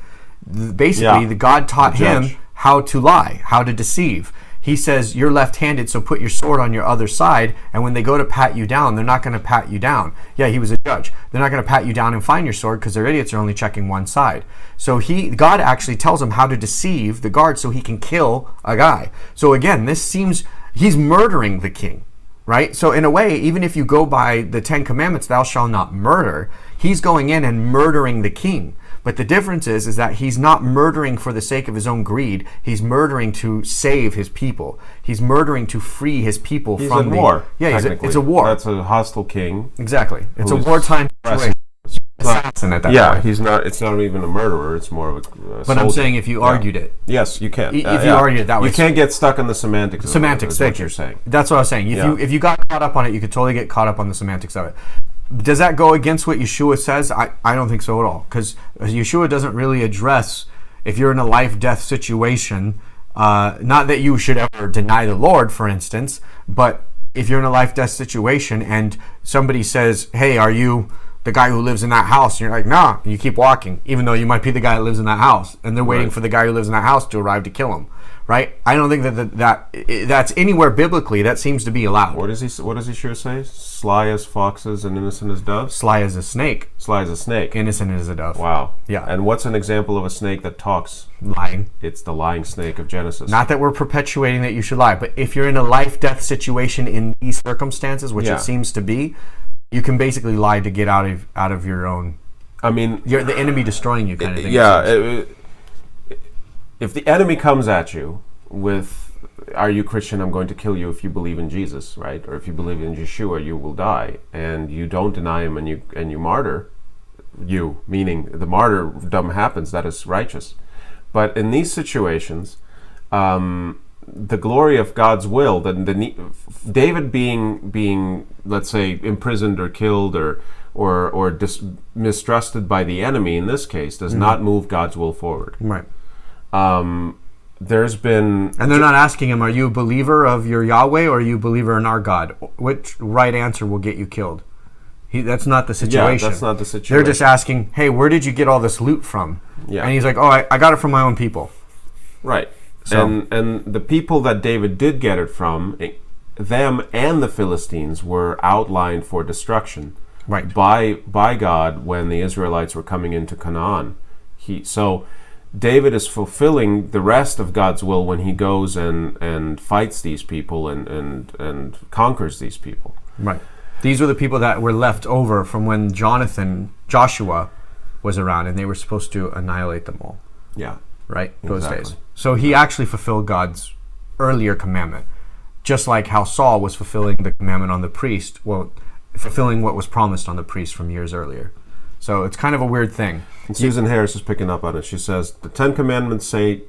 Basically, the God taught him how to lie, how to deceive. He says, you're left-handed, so put your sword on your other side, and when they go to pat you down, they're not going to pat you down. Yeah, he was a judge. They're not going to pat you down and find your sword because they're idiots, are only checking one side. So God actually tells him how to deceive the guard so he can kill a guy. So again, this seems, he's murdering the king. Right? So in a way, even if you go by the 10 Commandments, thou shalt not murder, he's going in and murdering the king. But the difference is that he's not murdering for the sake of his own greed. He's murdering to save his people. He's murdering to free his people from war. Yeah, it's a war. That's a hostile king. Exactly. It's a wartime situation. Assassin at that point. He's not. It's not even a murderer. It's more of a But soldier. I'm saying if you argued it. Yes, you can. If you argued it that way. You can't get stuck on the semantics. Semantics, thank you. You're saying. That's what I was saying. If you got caught up on it, you could totally get caught up on the semantics of it. Does that go against what Yeshua says? I don't think so at all. Because Yeshua doesn't really address if you're in a life-death situation, not that you should ever deny the Lord, for instance, but if you're in a life-death situation and somebody says, hey, are you the guy who lives in that house? And you're like, nah, and you keep walking, even though you might be the guy that lives in that house, and they're waiting for the guy who lives in that house to arrive to kill him, right? I don't think that's anywhere biblically that seems to be allowed. What does Yeshua say? Sly as foxes and innocent as doves? Sly as a snake. Sly as a snake. Innocent as a dove. Wow. Yeah. And what's an example of a snake that talks? Lying. It's the lying snake of Genesis. Not that we're perpetuating that you should lie, but if you're in a life-death situation in these circumstances, which it seems to be, you can basically lie to get out of your own. I mean, you're the enemy destroying you, kind of thing. Yeah. If the enemy comes at you with, "Are you Christian? I'm going to kill you if you believe in Jesus," right? Or if you believe in Yeshua, you will die, and you don't deny him, and you martyr, meaning the martyrdom happens. That is righteous. But in these situations, the glory of God's will, David being let's say imprisoned or killed or mistrusted by the enemy in this case does not move God's will forward. Right. There's been, and they're not asking him, are you a believer of your Yahweh or are you a believer in our God? Which right answer will get you killed? That's not the situation. Yeah, that's not the situation. They're just asking, hey, where did you get all this loot from? Yeah. And he's like, oh, I got it from my own people. Right. So, and the people that David did get it from, them and the Philistines were outlined for destruction, right, by God when the Israelites were coming into Canaan. So David is fulfilling the rest of God's will when he goes and fights these people and conquers these people. Right. These were the people that were left over from when Joshua was around, and they were supposed to annihilate them all. Yeah. Right? Those days. So he actually fulfilled God's earlier commandment. Just like how Saul was fulfilling the commandment on the priest, fulfilling what was promised on the priest from years earlier. So it's kind of a weird thing. And Susan Harris is picking up on it. She says, the Ten Commandments say,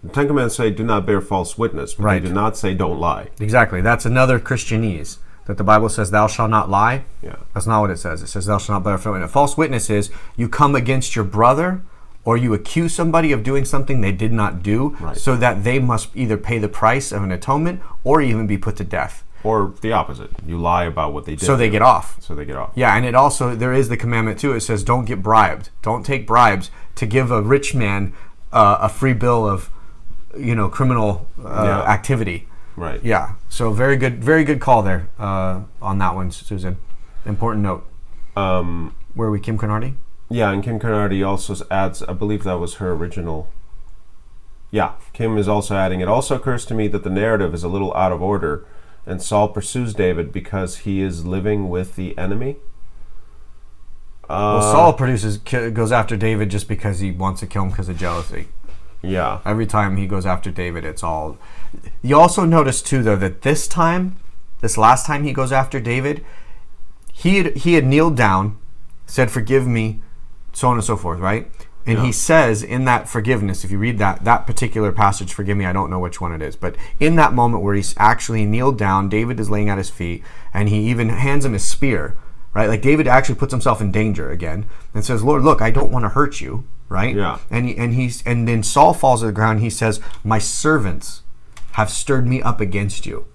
do not bear false witness, but they do not say don't lie. Exactly. That's another Christianese, that the Bible says thou shalt not lie. Yeah. That's not what it says. It says thou shalt not bear false witness. False witness is you come against your brother or you accuse somebody of doing something they did not do, so that they must either pay the price of an atonement or even be put to death. Or the opposite. You lie about what they did. So they get off. Yeah, and it also, there is the commandment too. It says don't get bribed. Don't take bribes to give a rich man a free bill of, criminal activity. Right. Yeah. So very good call there on that one, Susan. Important note. Where are we, Kim Carnardi? Yeah, and Kim Carnardi also adds, I believe that was her original. Yeah, Kim is also adding, it also occurs to me that the narrative is a little out of order, and Saul pursues David because he is living with the enemy. Saul goes after David just because he wants to kill him because of jealousy. Yeah. Every time he goes after David, it's all... You also notice, too, though, that this last time he goes after David, he had kneeled down, said, forgive me, so on and so forth, right? And he says in that forgiveness, if you read that particular passage, forgive me, I don't know which one it is, but in that moment where he's actually kneeled down, David is laying at his feet, and he even hands him his spear, right? Like David actually puts himself in danger again and says, Lord, look, I don't want to hurt you, right? Yeah. And then Saul falls to the ground. He says, my servants have stirred me up against you.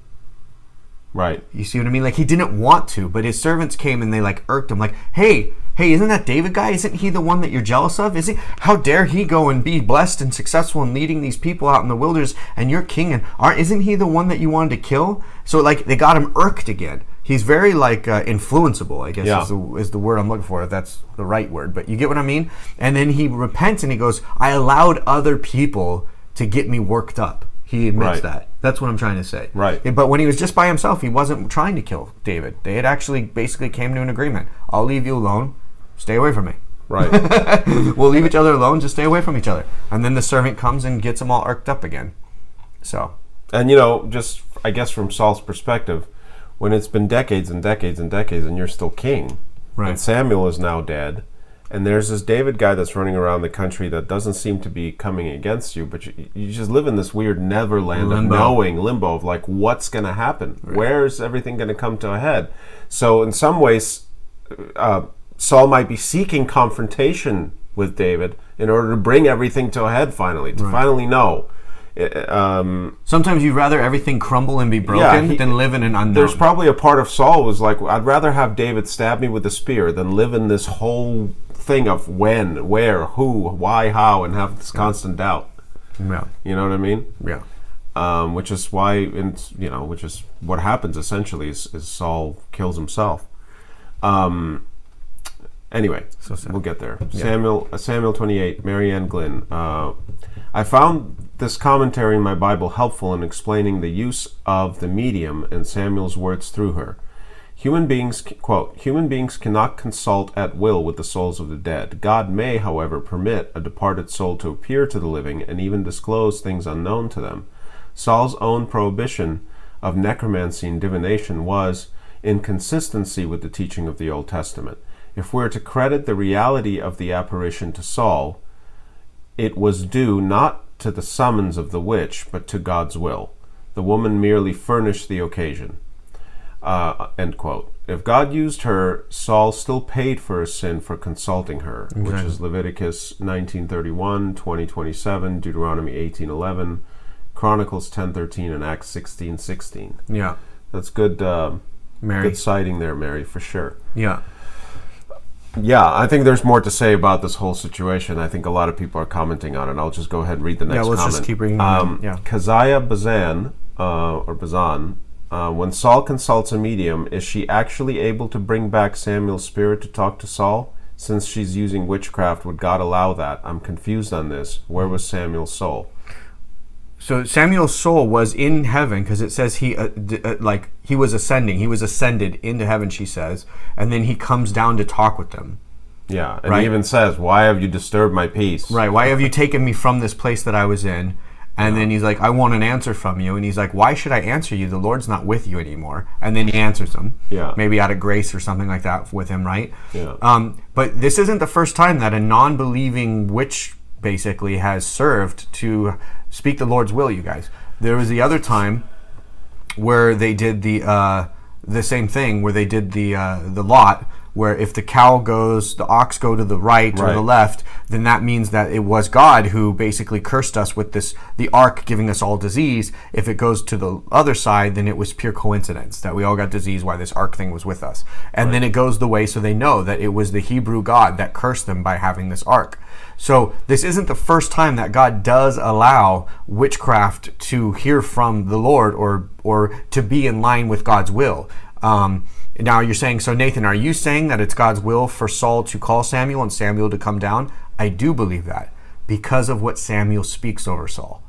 Right. You see what I mean? Like he didn't want to, but his servants came and they irked him. Like, hey, isn't that David guy? Isn't he the one that you're jealous of? How dare he go and be blessed and successful in leading these people out in the wilderness, and you're king, and isn't he the one that you wanted to kill? So they got him irked again. He's very influenceable, I guess is the word I'm looking for, if that's the right word. But you get what I mean? And then he repents and he goes, I allowed other people to get me worked up. He admits that. That's what I'm trying to say. Right. But when he was just by himself, he wasn't trying to kill David. They had actually basically came to an agreement. I'll leave you alone. Stay away from me. Right. We'll leave each other alone. Just stay away from each other. And then the servant comes and gets them all irked up again. So. And, just, I guess from Saul's perspective, when it's been decades and decades and decades and you're still king, and Samuel is now dead, and there's this David guy that's running around the country that doesn't seem to be coming against you, but you just live in this weird neverland of knowing, limbo of what's going to happen? Right. Where's everything going to come to a head? So in some ways, Saul might be seeking confrontation with David in order to bring everything to a head finally, to finally know. Sometimes you'd rather everything crumble and be broken than live in an unknown. There's probably a part of Saul was like, I'd rather have David stab me with a spear than live in this whole thing of when, where, who, why, how, and have this constant doubt. Yeah. You know what I mean? Yeah. Which is why, which is what happens essentially is Saul kills himself. Anyway, we'll get there. Yeah. Samuel 28, Marianne Glynn. I found this commentary in my Bible helpful in explaining the use of the medium and Samuel's words through her. Human beings, quote, human beings cannot consult at will with the souls of the dead. God may, however, permit a departed soul to appear to the living and even disclose things unknown to them. Saul's own prohibition of necromancy and divination was in consistency with the teaching of the Old Testament. If we're to credit the reality of the apparition to Saul, it was due not to the summons of the witch, but to God's will. The woman merely furnished the occasion. End quote. If God used her, Saul still paid for his sin for consulting her, which is Leviticus 19:31, 20:27, Deuteronomy 18:11, Chronicles 10:13, and Acts 16:16. Yeah. That's good. Mary. Good citing there, Mary, for sure. Yeah. Yeah, I think there's more to say about this whole situation. I think a lot of people are commenting on it. I'll just go ahead and read the next comment. Yeah, let's just keep reading. Keziah Bazan, when Saul consults a medium, is she actually able to bring back Samuel's spirit to talk to Saul? Since she's using witchcraft, would God allow that? I'm confused on this. Where was Samuel's soul? So Samuel's soul was in heaven because it says he was ascending. He was ascended into heaven, she says, and then he comes down to talk with them. Yeah, and he even says, "Why have you disturbed my peace?" Right. Why have you taken me from this place that I was in? And then he's like, I want an answer from you. And he's like, why should I answer you? The Lord's not with you anymore. And then he answers him. Yeah. Maybe out of grace or something like that with him, right? Yeah. But this isn't the first time that a non-believing witch basically has served to speak the Lord's will, you guys. There was the other time where they did the same thing, where they did the lot, where if the the ox go to the right or the left, then that means that it was God who basically cursed us with the ark giving us all disease. If it goes to the other side, then it was pure coincidence that we all got disease while this ark thing was with us. And then it goes the way so they know that it was the Hebrew God that cursed them by having this ark. So this isn't the first time that God does allow witchcraft to hear from the Lord or to be in line with God's will. Now you're saying, so Nathan, are you saying that it's God's will for Saul to call Samuel and Samuel to come down? I do believe that because of what Samuel speaks over Saul.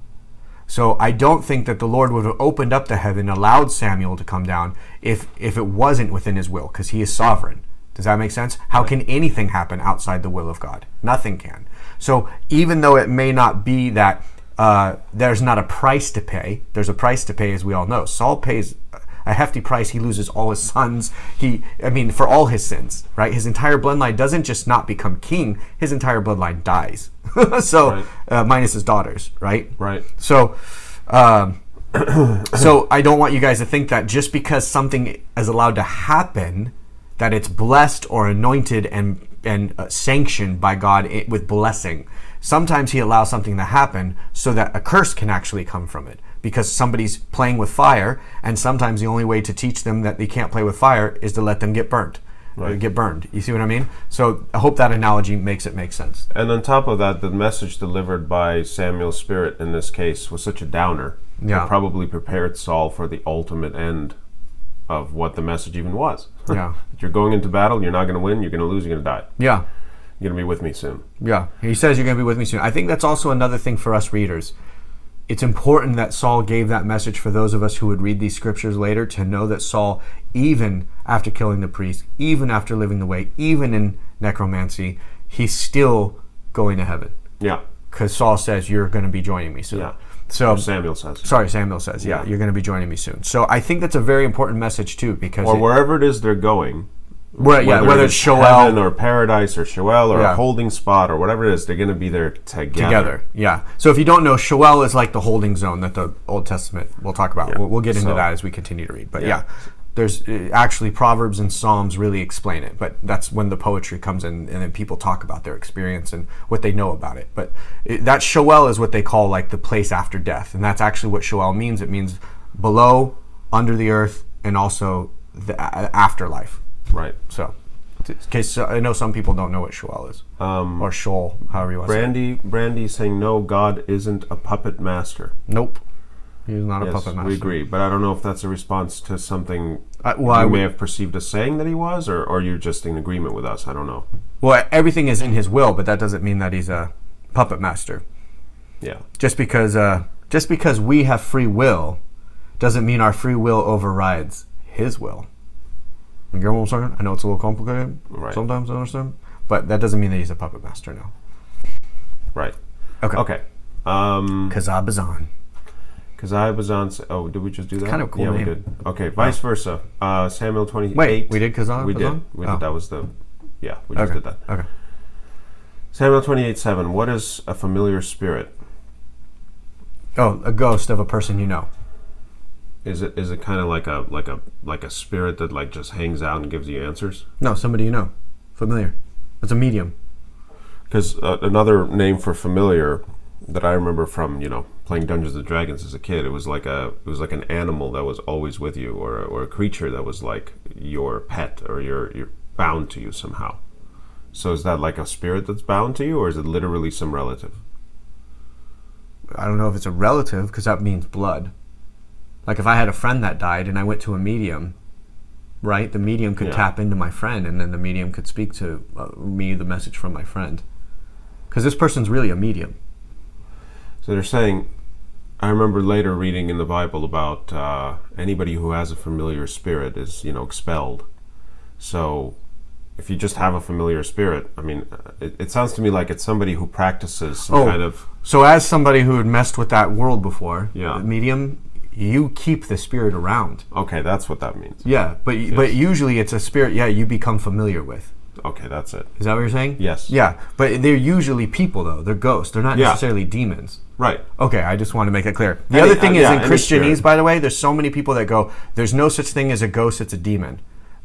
So I don't think that the Lord would have opened up the heaven, allowed Samuel to come down if it wasn't within his will, because he is sovereign. Does that make sense? How can anything happen outside the will of God? Nothing can. So even though it may not be that there's not a price to pay, there's a price to pay, as we all know. Saul pays a hefty price. He loses all his sons. For all his sins, right? His entire bloodline doesn't just not become king. His entire bloodline dies. So, minus his daughters, right? Right. So, so I don't want you guys to think that just because something is allowed to happen, that it's blessed or anointed and sanctioned by God with blessing. Sometimes he allows something to happen so that a curse can actually come from it, because somebody's playing with fire, and sometimes the only way to teach them that they can't play with fire is to let them get burnt. Right. Get burned. You see what I mean? So I hope that analogy makes it make sense. And on top of that, the message delivered by Samuel's spirit in this case was such a downer. Yeah. It probably prepared Saul for the ultimate end of what the message even was. Yeah. You're going into battle, you're not going to win, you're going to lose, you're going to die. Yeah. You're going to be with me soon. Yeah. He says you're going to be with me soon. I think that's also another thing for us readers. It's important that Saul gave that message for those of us who would read these scriptures later, to know that Saul, even after killing the priest, even after living the way, even in necromancy, he's still going to heaven. Yeah. Because Saul says, you're going to be joining me soon. Yeah. So Samuel says. Sorry, Samuel says, yeah, you're going to be joining me soon. So I think that's a very important message too, because wherever it is they're going, whether it's Sheol heaven or paradise or Sheol or a holding spot or whatever it is, they're going to be there together. Yeah. So if you don't know, Sheol is like the holding zone that the Old Testament we'll talk about. Yeah. We'll get into that as we continue to read. But there's actually Proverbs and Psalms really explain it, but that's when the poetry comes in, and then people talk about their experience and what they know about it. But that Sheol is what they call like the place after death, and that's actually what Sheol means. It means below, under the earth, and also the afterlife. Right. So, in case I know some people don't know what Sheol is, or Sheol, however you want to say it. Brandy saying, no, God isn't a puppet master. Nope. He's not a puppet master. We agree, but I don't know if that's a response to something you may have perceived as saying that he was, or you're just in agreement with us. I don't know. Well, everything is in his will, but that doesn't mean that he's a puppet master. Yeah. Just because we have free will doesn't mean our free will overrides his will. You get what I'm saying? I know it's a little complicated sometimes, I understand, but that doesn't mean that he's a puppet master, no. Right. Okay. Kazabazan. Kazabazan. Oh, did we just do that? Kind of cool name. We did. Okay, vice versa. Samuel 28. Wait, we did Kazabazan? We did. We did. That was the... Yeah, we just did that. Okay. Samuel 28:7. What is a familiar spirit? Oh, a ghost of a person you know. Is it kind of like a spirit that like just hangs out and gives you answers? No, somebody you know, familiar. It's a medium. Because another name for familiar that I remember from playing Dungeons and Dragons as a kid, it was like an animal that was always with you, or a creature that was like your pet, or you're bound to you somehow. So is that like a spirit that's bound to you, or is it literally some relative? I don't know if it's a relative, because that means blood. Like if I had a friend that died and I went to a medium, right? The medium could tap into my friend, and then the medium could speak to me the message from my friend. Because this person's really a medium. So they're saying, I remember later reading in the Bible about anybody who has a familiar spirit is, expelled. So if you just have a familiar spirit, I mean, it sounds to me like it's somebody who practices some kind of... So as somebody who had messed with that world before, Yeah. medium, you keep the spirit around. Okay, that's what that means. Yeah, but usually it's a spirit, you become familiar with. Okay, that's it. Is that what you're saying? Yes. Yeah, but they're usually people, though. They're ghosts. They're not necessarily demons. Right. Okay, I just want to make that clear. The other thing is in Christianese, by the way, there's so many people that go, there's no such thing as a ghost, it's a demon.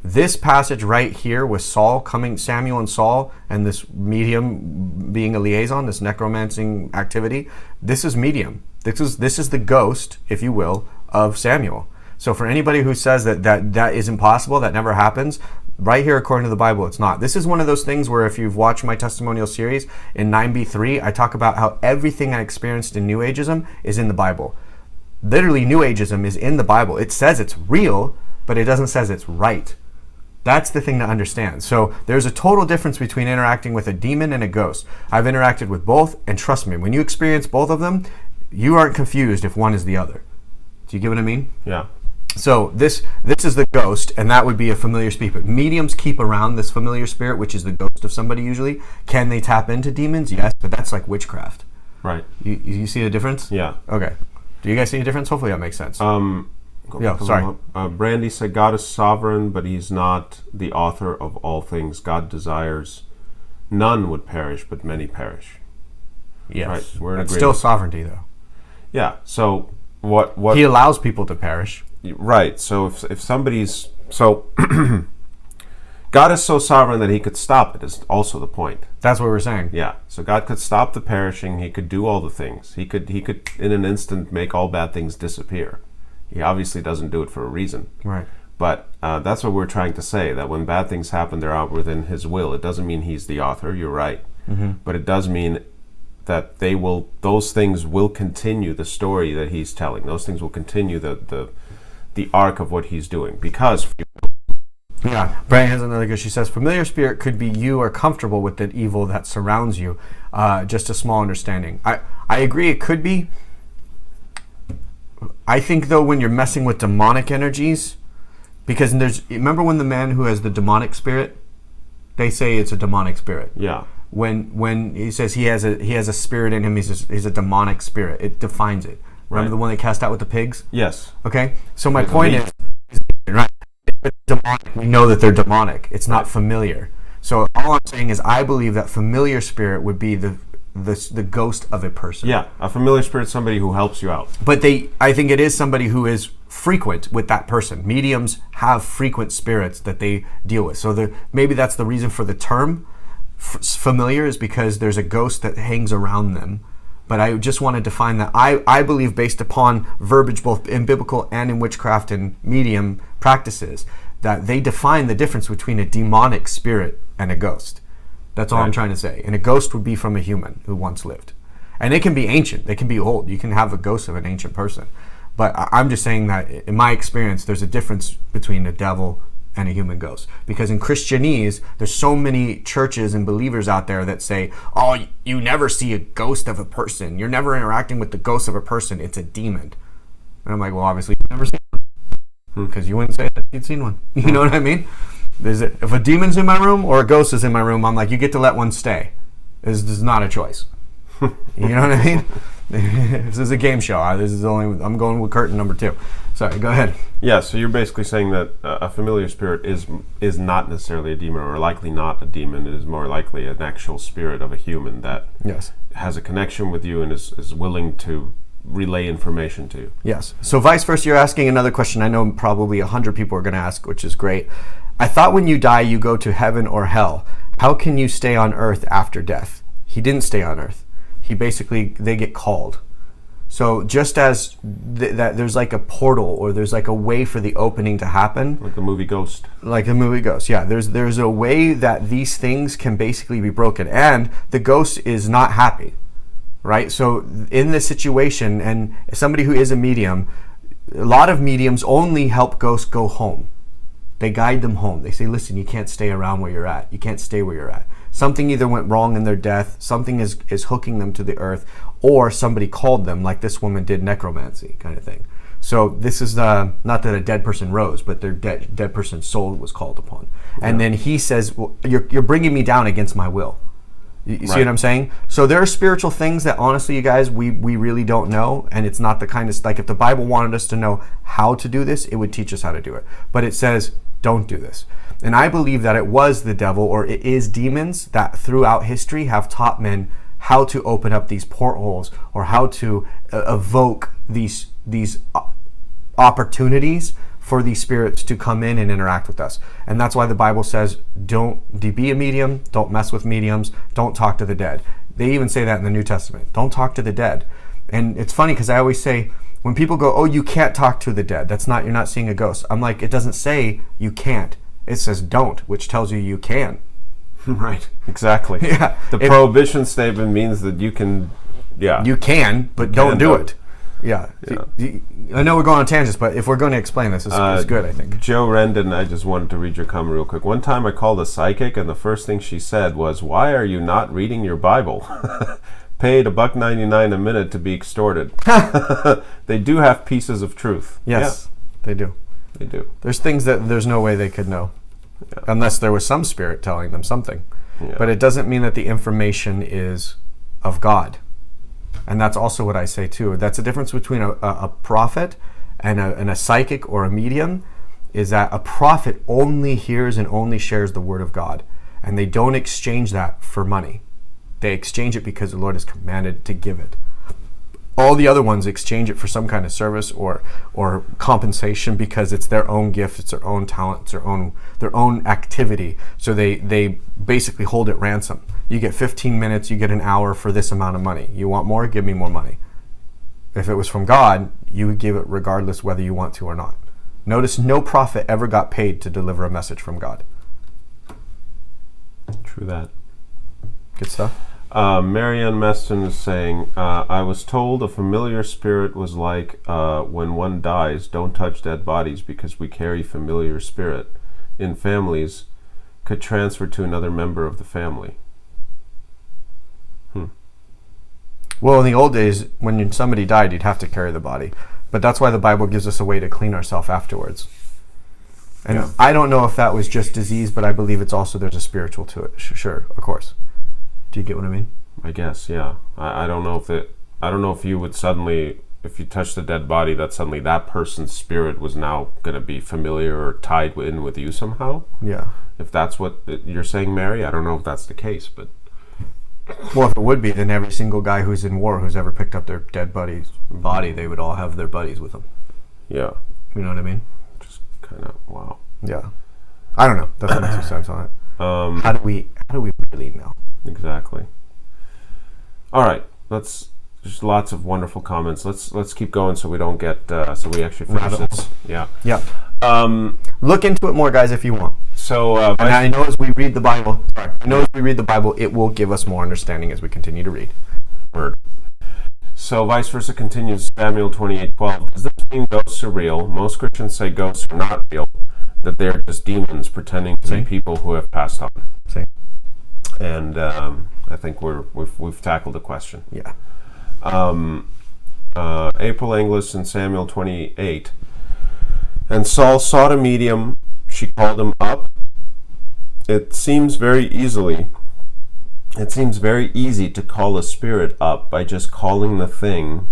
This passage right here with Samuel and Saul, and this medium being a liaison, this necromancing activity, this is medium. This is the ghost, if you will, of Samuel. So for anybody who says that is impossible, that never happens, right here according to the Bible, it's not. This is one of those things where if you've watched my testimonial series in 9b3, I talk about how everything I experienced in New Ageism is in the Bible. Literally, New Ageism is in the Bible. It says it's real, but it doesn't say it's right. That's the thing to understand. So there's a total difference between interacting with a demon and a ghost. I've interacted with both, and trust me, when you experience both of them, you aren't confused if one is the other. Do you get what I mean? Yeah. So this is the ghost, and that would be a familiar spirit. But mediums keep around this familiar spirit, which is the ghost of somebody usually. Can they tap into demons? Yes, but that's like witchcraft. Right. You see the difference? Yeah. Okay. Do you guys see a difference? Hopefully that makes sense. Sorry. Brandy said, God is sovereign, but he's not the author of all things. God desires none would perish, but many perish. Yes. Right. We're in It's agreement. still sovereignty, though. Yeah. So what He allows people to perish. Right. So if somebody's... So God is so sovereign that he could stop it is also the point. That's what we're saying. Yeah. So God could stop the perishing. He could do all the things. He could in an instant make all bad things disappear. He obviously doesn't do it for a reason. Right. But that's what we're trying to say, that when bad things happen, they're out within his will. It doesn't mean he's the author. You're right. Mm-hmm. But it does mean that those things will continue the story that he's telling. Those things will continue the arc of what he's doing. Because... Yeah. Brian has another good. She says, familiar spirit could be you are comfortable with the evil that surrounds you. Just a small understanding. I agree it could be. I think, though, when you're messing with demonic energies, because remember when the man who has the demonic spirit, they say it's a demonic spirit. Yeah. When he says he has a spirit in him, he's a demonic spirit. It defines it. Remember the one they cast out with the pigs? Yes. Okay. So my point is, right? If it's demonic, we know that they're demonic. It's not familiar. So all I'm saying is, I believe that familiar spirit would be the ghost of a person. Yeah, a familiar spirit is somebody who helps you out. But I think it is somebody who is frequent with that person. Mediums have frequent spirits that they deal with. So maybe that's the reason for the term familiar, is because there's a ghost that hangs around them. But I just want to define that. I believe, based upon verbiage both in biblical and in witchcraft and medium practices, that they define the difference between a demonic spirit and a ghost. That's all I'm trying to say. And a ghost would be from a human who once lived. And it can be ancient. They can be old. You can have a ghost of an ancient person. But I'm just saying that in my experience, there's a difference between a devil and a human ghost. Because in Christianese, there's so many churches and believers out there that say, oh, you never see a ghost of a person. You're never interacting with the ghost of a person. It's a demon. And I'm like, well, obviously you've never seen one. Because you wouldn't say that you'd seen one. You know what I mean? If a demon's in my room or a ghost is in my room, I'm like, you get to let one stay. This is not a choice. You know what I mean? This is a game show. I'm going with curtain number 2. Sorry, go ahead. Yeah, so you're basically saying that a familiar spirit is not necessarily a demon, or likely not a demon. It is more likely an actual spirit of a human that has a connection with you and is willing to relay information to you. Yes. So vice versa, you're asking another question I know probably 100 people are going to ask, which is great. I thought when you die, you go to heaven or hell. How can you stay on earth after death? He didn't stay on earth. They get called. So just as that there's like a portal, or there's like a way for the opening to happen. Like the movie Ghost. Like the movie Ghost, yeah. There's a way that these things can basically be broken. And the ghost is not happy, right? So in this situation, and somebody who is a medium, a lot of mediums only help ghosts go home. They guide them home. They say, listen, you can't stay around where you're at. You can't stay where you're at. Something either went wrong in their death, something is hooking them to the earth, or somebody called them, like this woman did necromancy kind of thing. So this is not that a dead person rose, but their dead person's soul was called upon. And then he says, well, you're bringing me down against my will. You see what I'm saying? So there are spiritual things that honestly, you guys, we really don't know. And it's not the kind of, like if the Bible wanted us to know how to do this, it would teach us how to do it. But it says, don't do this. And I believe that it was the devil, or it is demons that throughout history have taught men how to open up these portholes, or how to evoke these opportunities for these spirits to come in and interact with us. And that's why the Bible says, don't be a medium, don't mess with mediums, don't talk to the dead. They even say that in the New Testament. Don't talk to the dead. And it's funny because I always say, when people go, oh, you can't talk to the dead, you're not seeing a ghost. I'm like, it doesn't say you can't. It says don't, which tells you you can. Right, exactly. Yeah. The prohibition statement means that you can, you can, but don't do it. Yeah. I know we're going on tangents, but if we're going to explain this, it's good, I think. Joe Rendon, I just wanted to read your comment real quick. One time I called a psychic, and the first thing she said was, "Why are you not reading your Bible?" Paid $1.99 a minute to be extorted. They do have pieces of truth. Yes, they do. They do. There's things that there's no way they could know, unless there was some spirit telling them something. Yeah. But it doesn't mean that the information is of God. And that's also what I say too. That's the difference between a prophet and a psychic or a medium, is that a prophet only hears and only shares the word of God. And they don't exchange that for money. They exchange it because the Lord has commanded to give it. All the other ones exchange it for some kind of service or compensation because it's their own gift, it's their own talent, it's their own activity. So they basically hold it ransom. You get 15 minutes, you get an hour for this amount of money. You want more? Give me more money. If it was from God, you would give it regardless whether you want to or not. Notice no prophet ever got paid to deliver a message from God. True that. Good stuff. Marianne Meston is saying, I was told a familiar spirit was like when one dies, don't touch dead bodies because we carry familiar spirit. In families, could transfer to another member of the family. Well, in the old days, when somebody died, you'd have to carry the body. But that's why the Bible gives us a way to clean ourselves afterwards. And I don't know if that was just disease, but I believe it's also there's a spiritual to it. Sure, of course. Do you get what I mean? I guess, yeah. I don't know if you would suddenly, if you touch the dead body, that suddenly that person's spirit was now going to be familiar or tied in with you somehow. Yeah. If that's what you're saying, Mary, I don't know if that's the case, but... Well, if it would be, then every single guy who's in war who's ever picked up their dead buddy's body, they would all have their buddies with them. Yeah. You know what I mean? Just kind of, wow. Yeah. I don't know. That's my 2 cents on it. How do we really know? Exactly. All right. There's lots of wonderful comments. Let's keep going so we don't get so we actually finish this. Yeah. Yeah. Look into it more, guys, if you want. So, and I know as we read the Bible, it will give us more understanding as we continue to read. Word. So, vice versa continues. Samuel 28:12. Does this mean ghosts are real? Most Christians say ghosts are not real; that they are just demons pretending to be people who have passed on. See. And I think we've tackled the question. Yeah. April Inglis in Samuel 28. And Saul sought a medium. She called him up. It seems very easy to call a spirit up by just calling the thing.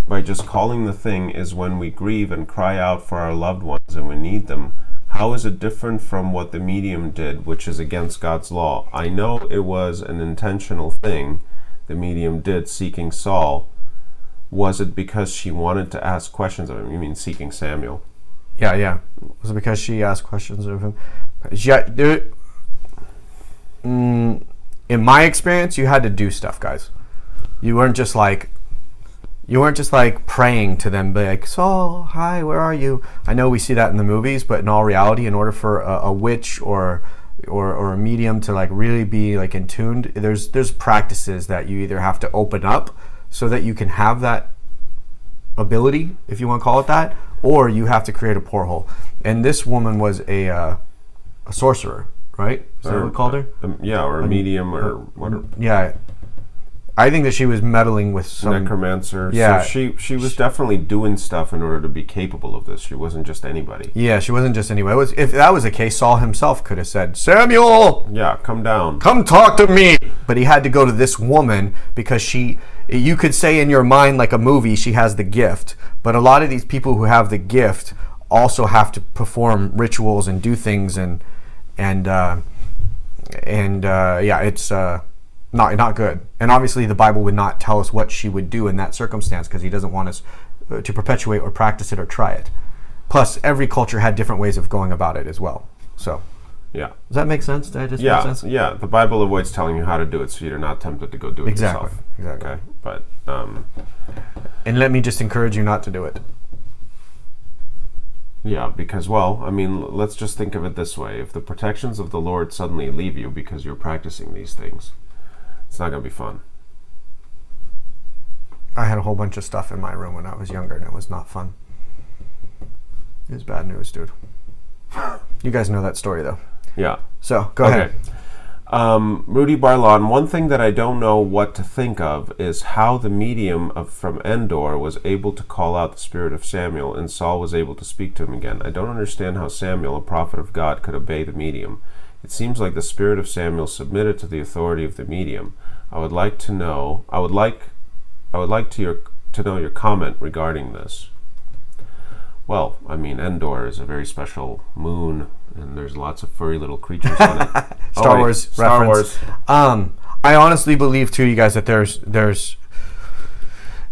By just calling the thing is when we grieve and cry out for our loved ones and we need them. How is it different from what the medium did, which is against God's law? I know it was an intentional thing the medium did, seeking Saul. Was it because she wanted to ask questions of him? You mean seeking Samuel? Yeah. Was it because she asked questions of him? In my experience, you had to do stuff, guys. You weren't just like praying to them, be like, Saul, hi, where are you? I know we see that in the movies, but in all reality, in order for a witch or a medium to like really be like in tuned, there's practices that you either have to open up so that you can have that ability, if you want to call it that, or you have to create a porthole. And this woman was a sorcerer, right? Is that what we called her? Or a medium or whatever. Yeah. I think that she was meddling with some necromancer. Yeah. So she was definitely doing stuff in order to be capable of this. She wasn't just anybody. Yeah, she wasn't just anybody. If that was the case, Saul himself could have said, Samuel! Yeah, come down. Come talk to me! But he had to go to this woman because you could say in your mind, like a movie, she has the gift. But a lot of these people who have the gift also have to perform rituals and do things and it's not good. And obviously the Bible would not tell us what she would do in that circumstance because he doesn't want us to perpetuate or practice it or try it. Plus, every culture had different ways of going about it as well. So, yeah. Does that make sense? Did I just make sense? Yeah. The Bible avoids telling you how to do it so you're not tempted to go do it yourself. Exactly. Okay. But and let me just encourage you not to do it. Yeah, because, well, I mean, let's just think of it this way. If the protections of the Lord suddenly leave you because you're practicing these things, it's not going to be fun. I had a whole bunch of stuff in my room when I was younger, and it was not fun. It was bad news, dude. You guys know that story, though. Yeah. So, go ahead. Rudy Barlon, one thing that I don't know what to think of is how the medium from Endor was able to call out the spirit of Samuel and Saul was able to speak to him again. I don't understand how Samuel, a prophet of God, could obey the medium. It seems like the spirit of Samuel submitted to the authority of the medium. I would like to know your comment regarding this. Well, I mean, Endor is a very special moon, and there's lots of furry little creatures on it. Star Wars reference. I honestly believe, too, you guys, that there's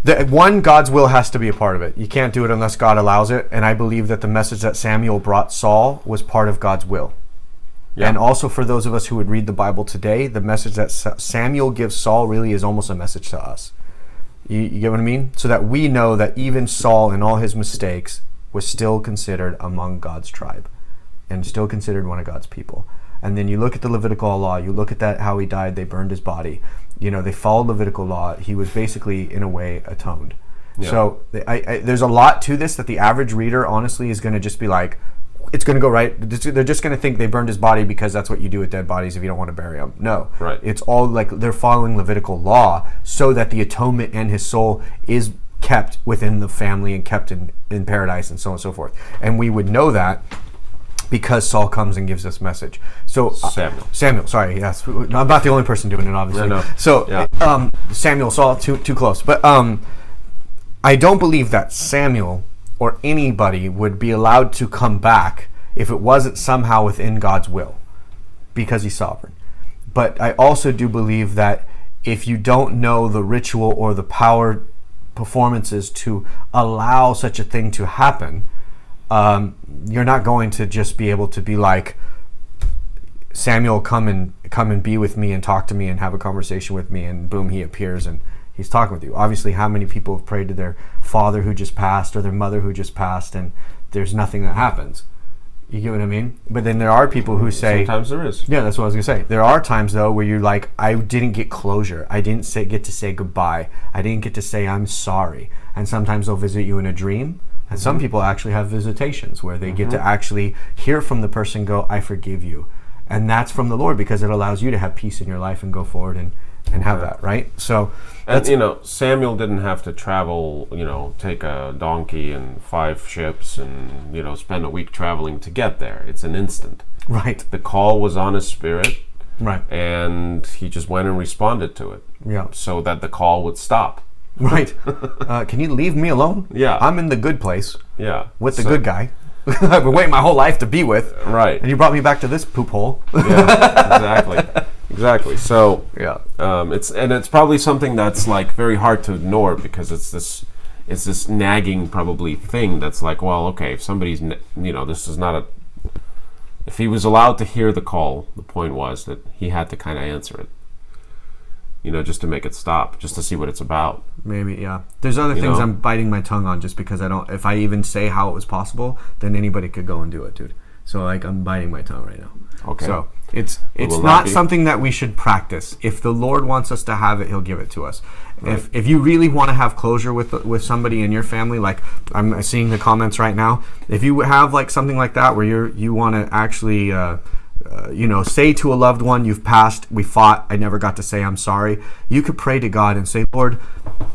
God's will has to be a part of it. You can't do it unless God allows it, and I believe that the message that Samuel brought Saul was part of God's will. Yeah. And also for those of us who would read the Bible today, the message that Samuel gives Saul really is almost a message to us. You get what I mean? So that we know that even Saul and all his mistakes was still considered among God's tribe and still considered one of God's people. And then you look at the Levitical law, you look at that, how he died, they burned his body. They followed Levitical law. He was basically, in a way, atoned. Yeah. So there's a lot to this that the average reader, honestly, is going to just be like, it's going to go right. They're just going to think they burned his body because that's what you do with dead bodies if you don't want to bury them. No. Right. It's all like they're following Levitical law so that the atonement and his soul is kept within the family and kept in paradise and so on and so forth. And we would know that because Saul comes and gives this message. So Samuel, sorry, yes. I'm not the only person doing it, obviously. No. So yeah. Samuel, Saul, too close. But I don't believe that Samuel or anybody would be allowed to come back if it wasn't somehow within God's will, because he's sovereign. But I also do believe that if you don't know the ritual or the power performances to allow such a thing to happen, you're not going to just be able to be like, Samuel, come and be with me and talk to me and have a conversation with me, and boom, he appears and he's talking with you. Obviously, how many people have prayed to their father who just passed or their mother who just passed, and there's nothing that happens? You get what I mean? But then there are people who say... Sometimes there is. Yeah, that's what I was going to say. There are times, though, where you're like, I didn't get closure. I didn't get to say goodbye. I didn't get to say I'm sorry. And sometimes they'll visit you in a dream. And some people actually have visitations where they get to actually hear from the person, go, I forgive you. And that's from the Lord because it allows you to have peace in your life and go forward and have that, right? So, and Samuel didn't have to travel, take a donkey and 5 ships and, spend a week traveling to get there. It's an instant. Right. The call was on his spirit. Right. And he just went and responded to it. Yeah. So that the call would stop. Right. Can you leave me alone? Yeah. I'm in the good place. Yeah. With the good guy. I've been waiting my whole life to be with. Right. And you brought me back to this poop hole. Yeah, exactly. So yeah. It's probably something that's like very hard to ignore because it's this nagging probably thing that's like, well, okay, if somebody's this is not if he was allowed to hear the call, the point was that he had to kind of answer it. Just to make it stop, just to see what it's about. Maybe, yeah. There's other things I'm biting my tongue on just because if I even say how it was possible, then anybody could go and do it, dude. So, I'm biting my tongue right now. Okay. So, it's not something that we should practice. If the Lord wants us to have it, he'll give it to us. Right. If you really want to have closure with somebody in your family, like I'm seeing the comments right now, if you have like something like that where you want to actually say to a loved one, you've passed, we fought, I never got to say I'm sorry. You could pray to God and say, Lord,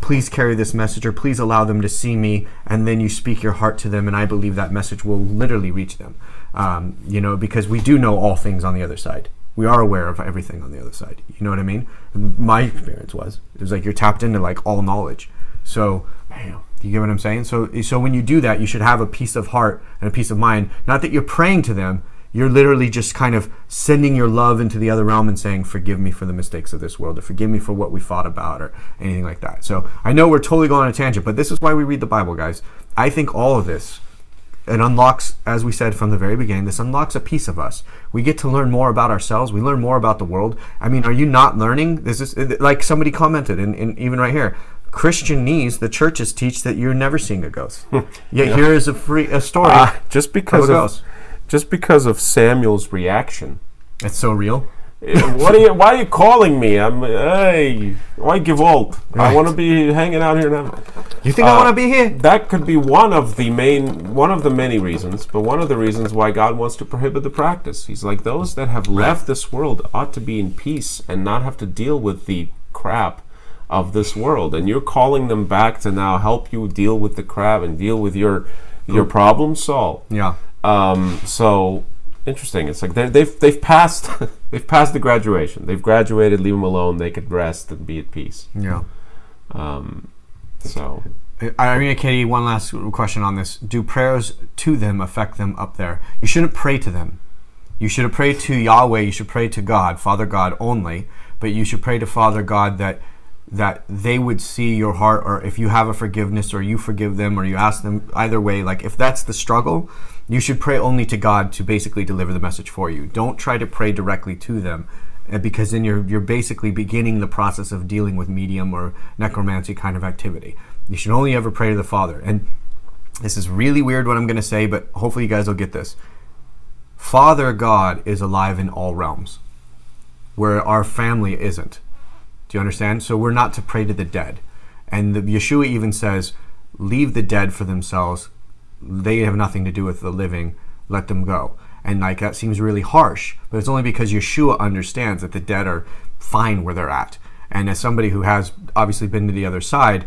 please carry this message, or please allow them to see me, and then you speak your heart to them, and I believe that message will literally reach them. Because we do know all things on the other side. We are aware of everything on the other side. You know what I mean? My experience was like you're tapped into like all knowledge. So, you get what I'm saying? So when you do that, you should have a peace of heart and a peace of mind. Not that you're praying to them. You're literally just kind of sending your love into the other realm and saying, forgive me for the mistakes of this world, or forgive me for what we fought about, or anything like that. So I know we're totally going on a tangent, but this is why we read the Bible, guys. I think all of this, it unlocks, as we said from the very beginning, this unlocks a piece of us. We get to learn more about ourselves. We learn more about the world. I mean, are you not learning? This is like somebody commented, and even right here, Christianese, the churches teach that you're never seeing a ghost. Yet here is a story just because of a ghost. Just because of Samuel's reaction. It's so real. Why are you calling me? Why gewollt? Right. I want to be hanging out here now. You think I want to be here? That could be one of the many reasons, but one of the reasons why God wants to prohibit the practice. He's like, those that have left this world ought to be in peace and not have to deal with the crap of this world. And you're calling them back to now help you deal with the crap and deal with your problems, Saul. Yeah. So interesting. It's like they've passed they've passed the graduation. They've graduated. Leave them alone. They could rest and be at peace. Yeah. So. Irina Katie, one last question on this. Do prayers to them affect them up there? You shouldn't pray to them. You should pray to Yahweh. You should pray to God, Father God only. But you should pray to Father God that they would see your heart, or if you have a forgiveness, or you forgive them, or you ask them. Either way, like if that's the struggle, you should pray only to God to basically deliver the message for you. Don't try to pray directly to them, because then you're basically beginning the process of dealing with medium or necromancy kind of activity. You should only ever pray to the Father. And this is really weird what I'm going to say, but hopefully you guys will get this. Father God is alive in all realms, where our family isn't. Do you understand? So we're not to pray to the dead. And Yeshua even says, leave the dead for themselves. They have nothing to do with the living. Let them go. And like that seems really harsh, but it's only because Yeshua understands that the dead are fine where they're at. And as somebody who has obviously been to the other side,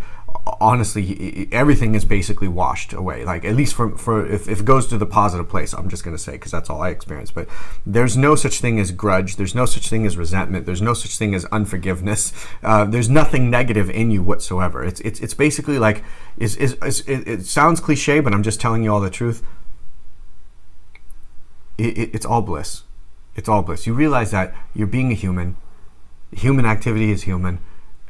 honestly, everything is basically washed away. Like at least for if it goes to the positive place, I'm just going to say, because that's all I experienced. But there's no such thing as grudge. There's no such thing as resentment. There's no such thing as unforgiveness. There's nothing negative in you whatsoever. It's basically like it sounds cliche, but I'm just telling you all the truth. It's all bliss. It's all bliss. You realize that you're being a human. Human activity is human.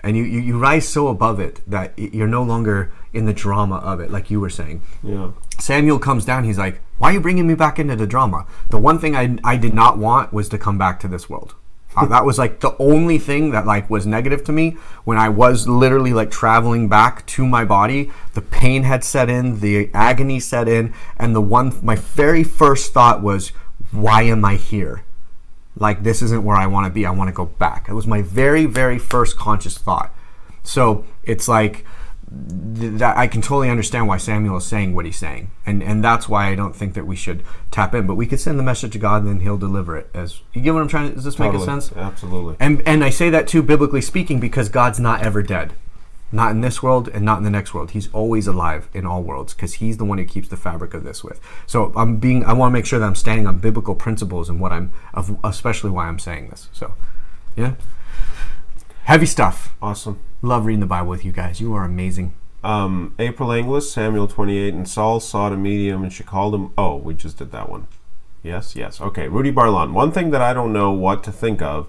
And you rise so above it that you're no longer in the drama of it, like you were saying. Yeah. Samuel comes down. He's like, why are you bringing me back into the drama? The one thing I did not want was to come back to this world. That was like the only thing that like was negative to me when I was literally like traveling back to my body. The pain had set in, the agony set in, and my very first thought was, why am I here? Like, this isn't where I want to be. I want to go back. It was my very, very first conscious thought. So it's like that. I can totally understand why Samuel is saying what he's saying, and that's why I don't think that we should tap in. But we could send the message to God, and then He'll deliver it. As you get what I'm trying to? Does this make sense? Absolutely. And I say that too, biblically speaking, because God's not ever dead. Not in this world and not in the next world. He's always alive in all worlds because He's the one who keeps the fabric of this with. So I want to make sure that I'm standing on biblical principles and especially why I'm saying this. So, yeah. Heavy stuff. Awesome. Love reading the Bible with you guys. You are amazing. April Inglis, Samuel 28, and Saul sought a medium and she called him. Oh, we just did that one. Yes. Okay. Rudy Barlon. One thing that I don't know what to think of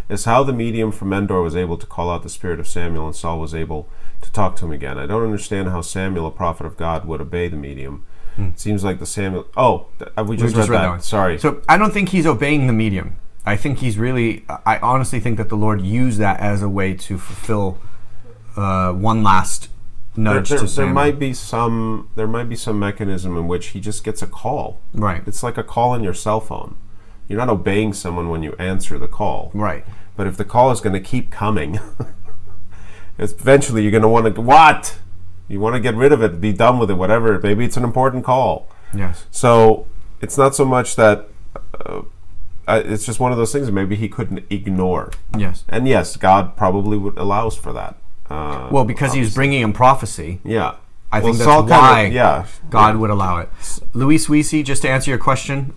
is how the medium from Endor was able to call out the spirit of Samuel and Saul was able to talk to him again. I don't understand how Samuel, a prophet of God, would obey the medium. It seems like the Samuel... Oh, we just read that. One. Sorry. So I don't think he's obeying the medium. I think he's really... I honestly think that the Lord used that as a way to fulfill one last nudge to Samuel. There might be some mechanism in which he just gets a call. Right. It's like a call on your cell phone. You're not obeying someone when you answer the call. Right. But if the call is going to keep coming, eventually you're going to want to... What? You want to get rid of it, be done with it, whatever. Maybe it's an important call. Yes. So it's not so much that it's just one of those things that maybe he couldn't ignore. Yes. And yes, God probably allows for that. Well, because he was bringing him prophecy. Yeah. I think that's Saul why God would allow it. Luis Weesey, just to answer your question,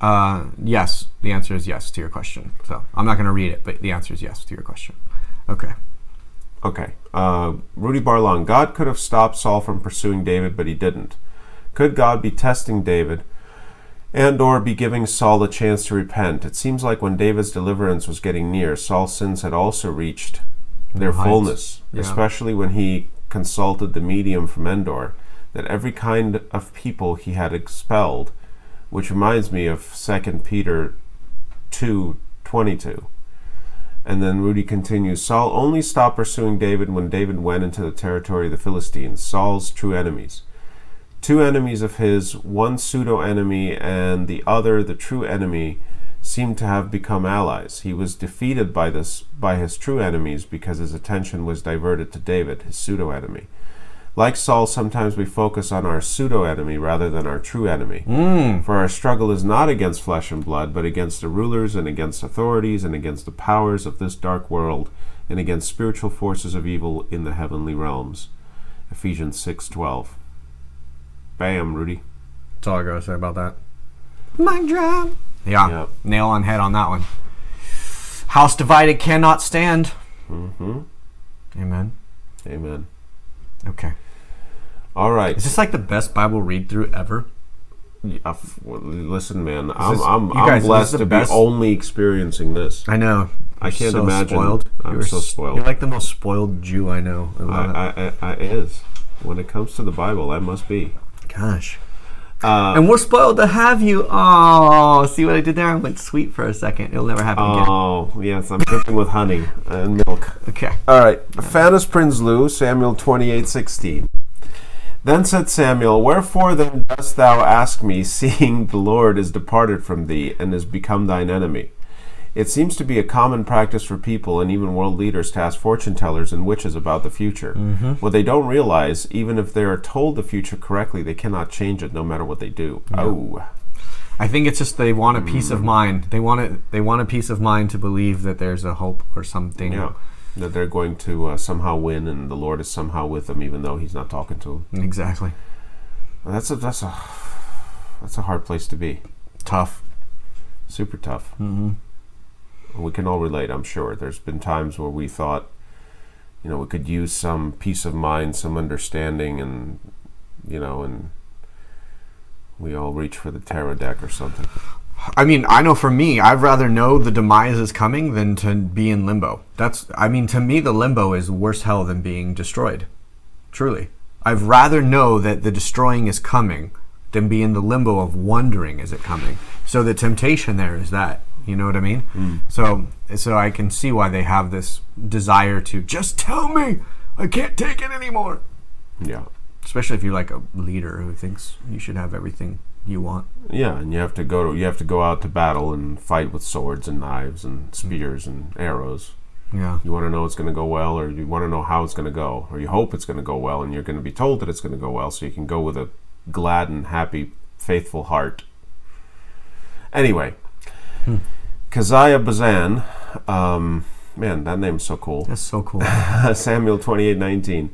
yes. The answer is yes to your question. So I'm not going to read it, but the answer is yes to your question. Okay. Rudy Barlong, God could have stopped Saul from pursuing David, but he didn't. Could God be testing David and or be giving Saul a chance to repent? It seems like when David's deliverance was getting near, Saul's sins had also reached their fullness, especially when he consulted the medium from Endor, that every kind of people he had expelled, which reminds me of 2 Peter 2:22. And then Rudy continues, Saul only stopped pursuing David when David went into the territory of the Philistines, Saul's true enemies. Two enemies of his, one pseudo-enemy and the other the true enemy, seemed to have become allies. He was defeated by his true enemies because his attention was diverted to David, his pseudo-enemy. Like Saul, sometimes we focus on our pseudo-enemy rather than our true enemy. For our struggle is not against flesh and blood, but against the rulers and against authorities and against the powers of this dark world and against spiritual forces of evil in the heavenly realms. Ephesians 6:12. Bam, Rudy. That's all I gotta say about that. Mic drop. Yeah, yep. Nail on head on that one. House divided cannot stand. Amen. Amen. Okay. All right. Is this like the best Bible read through ever? Listen, man, I'm blessed to be only experiencing this. I know. I can't imagine. Spoiled. I'm so spoiled. You're like the most spoiled Jew I know. I is. When it comes to the Bible, I must be. Gosh. And we're spoiled to have you. Oh, see what I did there? I went sweet for a second. It'll never happen again. Oh, yes. I'm dripping with honey and milk. Okay. All right. Fanus Prinsloo, Samuel 28:16. Then said Samuel, Wherefore then dost thou ask me, seeing the Lord is departed from thee, and is become thine enemy? It seems to be a common practice for people and even world leaders to ask fortune tellers and witches about the future. What they don't realize, even if they are told the future correctly, they cannot change it no matter what they do. Oh. I think it's just they want a peace of mind. They want a peace of mind to believe that there's a hope or something. Yeah. That they're going to somehow win, and the Lord is somehow with them, even though He's not talking to them. Exactly. That's a hard place to be. Tough. Super tough. We can all relate, I'm sure. There's been times where we thought, we could use some peace of mind, some understanding, and we all reach for the tarot deck or something. I mean, I know for me, I'd rather know the demise is coming than to be in limbo. To me, the limbo is worse hell than being destroyed. Truly. I'd rather know that the destroying is coming than be in the limbo of wondering, is it coming? So the temptation there is that. You know what I mean? So I can see why they have this desire to just tell me. I can't take it anymore. Yeah. Especially if you're like a leader who thinks you should have everything you want. Yeah, and you have to go out to battle and fight with swords and knives and spears and arrows. Yeah. You want to know it's going to go well, or you want to know how it's going to go, or you hope it's going to go well, and you're going to be told that it's going to go well, so you can go with a glad and happy, faithful heart. Anyway. Keziah Bazan, man, that name's so cool. That's so cool. Samuel 28:19.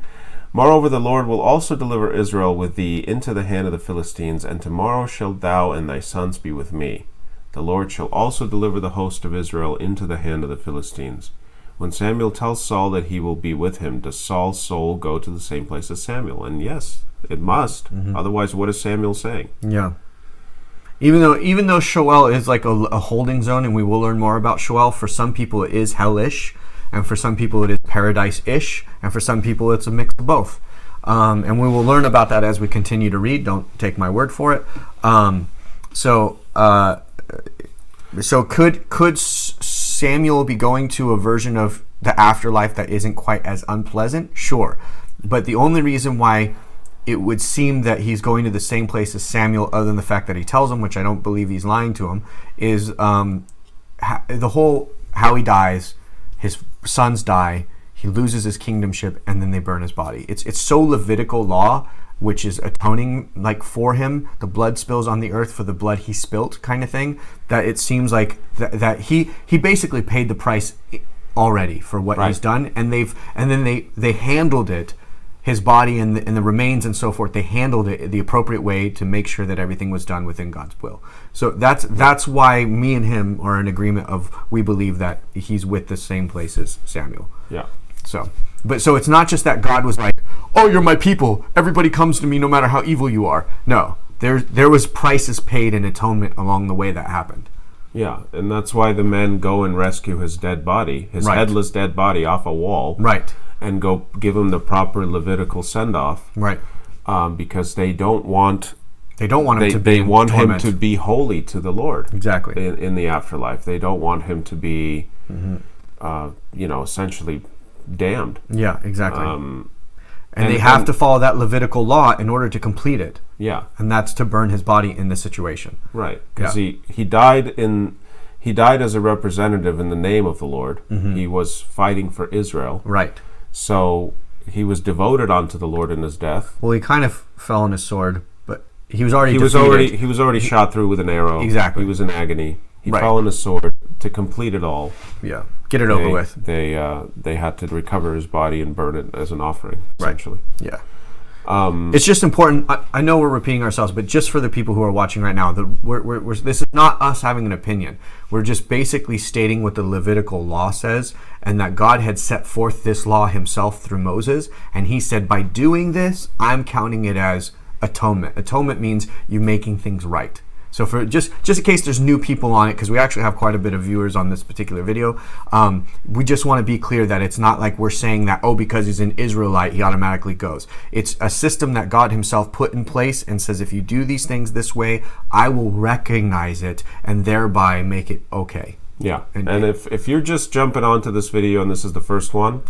Moreover, the Lord will also deliver Israel with thee into the hand of the Philistines, and tomorrow shalt thou and thy sons be with me. The Lord shall also deliver the host of Israel into the hand of the Philistines. When Samuel tells Saul that he will be with him, does Saul's soul go to the same place as Samuel? And yes, it must. Otherwise, what is Samuel saying? Yeah. Even though Sheol is like a holding zone, and we will learn more about Sheol, for some people it is hellish, and for some people it is paradise-ish, and for some people it's a mix of both. And we will learn about that as we continue to read. Don't take my word for it. So could Samuel be going to a version of the afterlife that isn't quite as unpleasant? Sure. But the only reason why it would seem that he's going to the same place as Samuel, other than the fact that he tells him, which I don't believe he's lying to him, is the whole how he dies, his sons die, he loses his kingdomship, and then they burn his body. It's so Levitical law, which is atoning like for him. The blood spills on the earth for the blood he spilt, kind of thing. That it seems like that he basically paid the price already for what he's done, and then they handled it, his body and the remains and so forth. They handled it the appropriate way to make sure that everything was done within God's will. So that's why me and him are in agreement of we believe that he's with the same place as Samuel. Yeah. So it's not just that God was like, oh, you're my people, everybody comes to me no matter how evil you are. No, there was prices paid in atonement along the way that happened. Yeah, and that's why the men go and rescue his dead body, his headless dead body off a wall. Right. And go give him the proper Levitical send-off. Right. Because they don't want... They don't want him to be They want torment. him to be holy to the Lord. Exactly. In the afterlife. They don't want him to be, essentially damned. Yeah, exactly. And they have to follow that Levitical law in order to complete it. Yeah. And that's to burn his body in this situation. Right. Because he died as a representative in the name of the Lord. Mm-hmm. He was fighting for Israel. Right. So he was devoted unto the Lord in his death. Well, he kind of fell on his sword, but he was already he was already shot through with an arrow. Exactly. He was in agony. He fell on his sword to complete it all. Yeah. Get it over with. They had to recover his body and burn it as an offering, essentially. Right. Yeah. It's just important. I know we're repeating ourselves, but just for the people who are watching right now, this is not us having an opinion. We're just basically stating what the Levitical law says, and that God had set forth this law himself through Moses, and he said, by doing this, I'm counting it as atonement. Atonement means you making things right. So for just in case there's new people on it, because we actually have quite a bit of viewers on this particular video, we just want to be clear that it's not like we're saying that, because he's an Israelite, he automatically goes. It's a system that God himself put in place and says, if you do these things this way, I will recognize it and thereby make it okay. Yeah. And if you're just jumping onto this video and this is the first one,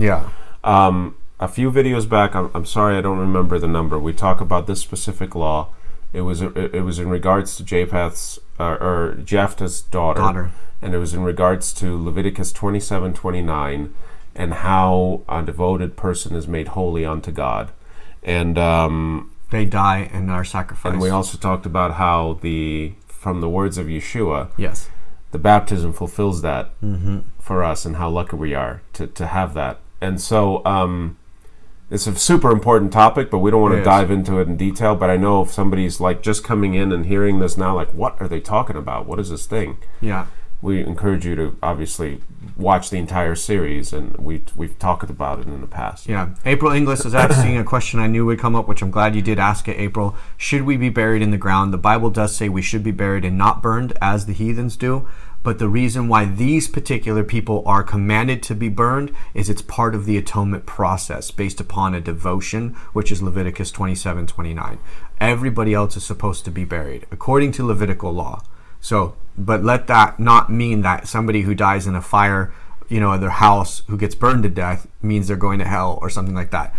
a few videos back, I'm sorry I don't remember the number, we talk about this specific law. It was in regards to Jephthah's daughter, and it was in regards to Leviticus 27:29, and how a devoted person is made holy unto God, and they die and are sacrificed. And we also talked about how from the words of Yeshua, yes, the baptism fulfills that for us, and how lucky we are to have that. And so it's a super important topic, but we don't want to dive into it in detail. But I know if somebody's like just coming in and hearing this now, like, what are they talking about? What is this thing? Yeah. We encourage you to obviously watch the entire series, and we've talked about it in the past. Yeah. April Inglis is asking a question I knew would come up, which I'm glad you did ask it, April. Should we be buried in the ground? The Bible does say we should be buried and not burned, as the heathens do. But the reason why these particular people are commanded to be burned is it's part of the atonement process based upon a devotion, which is Leviticus 27:29. Everybody else is supposed to be buried according to Levitical law. So, but let that not mean that somebody who dies in a fire, in their house, who gets burned to death, means they're going to hell or something like that.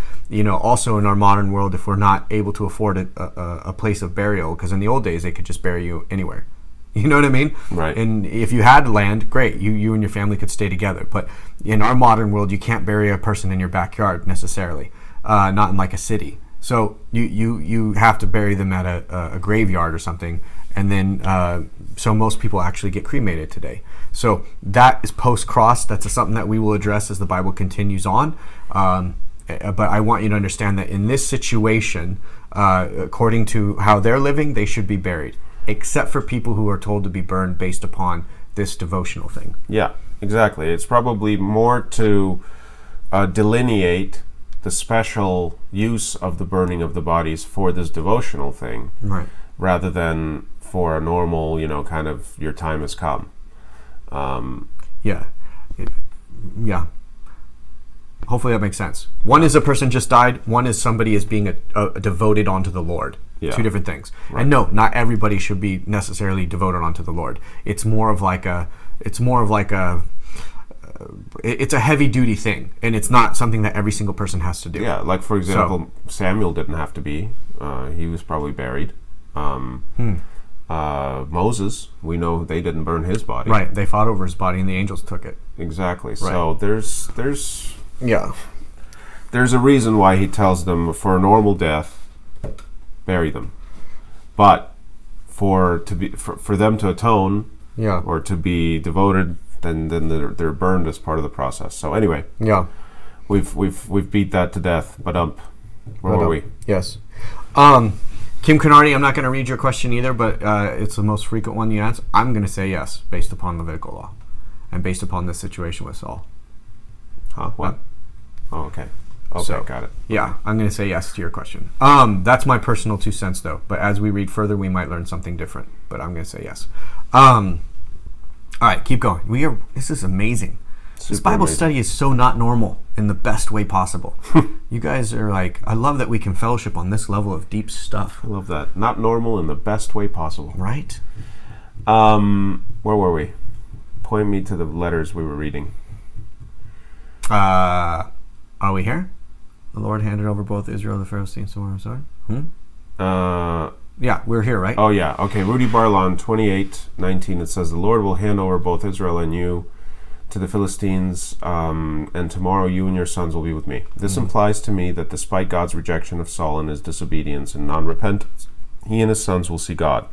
Also in our modern world, if we're not able to afford a place of burial, because in the old days they could just bury you anywhere. You know what I mean? Right. And if you had land, great. You and your family could stay together. But in our modern world, you can't bury a person in your backyard necessarily, not in like a city. So you have to bury them at a graveyard or something. And then, so most people actually get cremated today. So that is post-cross. That's something that we will address as the Bible continues on. But I want you to understand that in this situation, according to how they're living, they should be buried. Except for people who are told to be burned based upon this devotional thing. Yeah, exactly. It's probably more to delineate the special use of the burning of the bodies for this devotional thing, right? Rather than for a normal, kind of your time has come. Yeah. Hopefully that makes sense. One is a person just died. One is somebody is being devoted onto the Lord. Yeah. Two different things. Right. And no, not everybody should be necessarily devoted onto the Lord. It's more of like a it's a heavy duty thing, and it's not something that every single person has to do. Yeah, like for example, Samuel didn't have to be. He was probably buried. Moses, we know they didn't burn his body. Right, they fought over his body, and the angels took it. Exactly. Right. So there's Yeah. There's a reason why he tells them for a normal death, bury them. But for them to atone, or to be devoted, then they're burned as part of the process. So anyway, we've beat that to death. But where were we? Yes. Kim Canardi, I'm not going to read your question either, but it's the most frequent one you ask. I'm going to say yes, based upon Levitical law, and based upon this situation with Saul. Huh? What? Oh, okay. Okay, so, got it. Yeah, I'm going to say yes to your question. That's my personal 2 cents, though. But as we read further, we might learn something different. But I'm going to say yes. All right, keep going. This is amazing. This Bible study is so not normal in the best way possible. You guys are like, I love that we can fellowship on this level of deep stuff. I love that. Not normal in the best way possible. Right? Where were we? Point me to the letters we were reading. Are we here? The Lord handed over both Israel and the Philistines. Yeah, we're here, right? Oh, yeah. Okay, Rudy Barlon, 28:19. It says, the Lord will hand over both Israel and you to the Philistines, and tomorrow you and your sons will be with me. This implies to me that despite God's rejection of Saul and his disobedience and non-repentance, he and his sons will see God.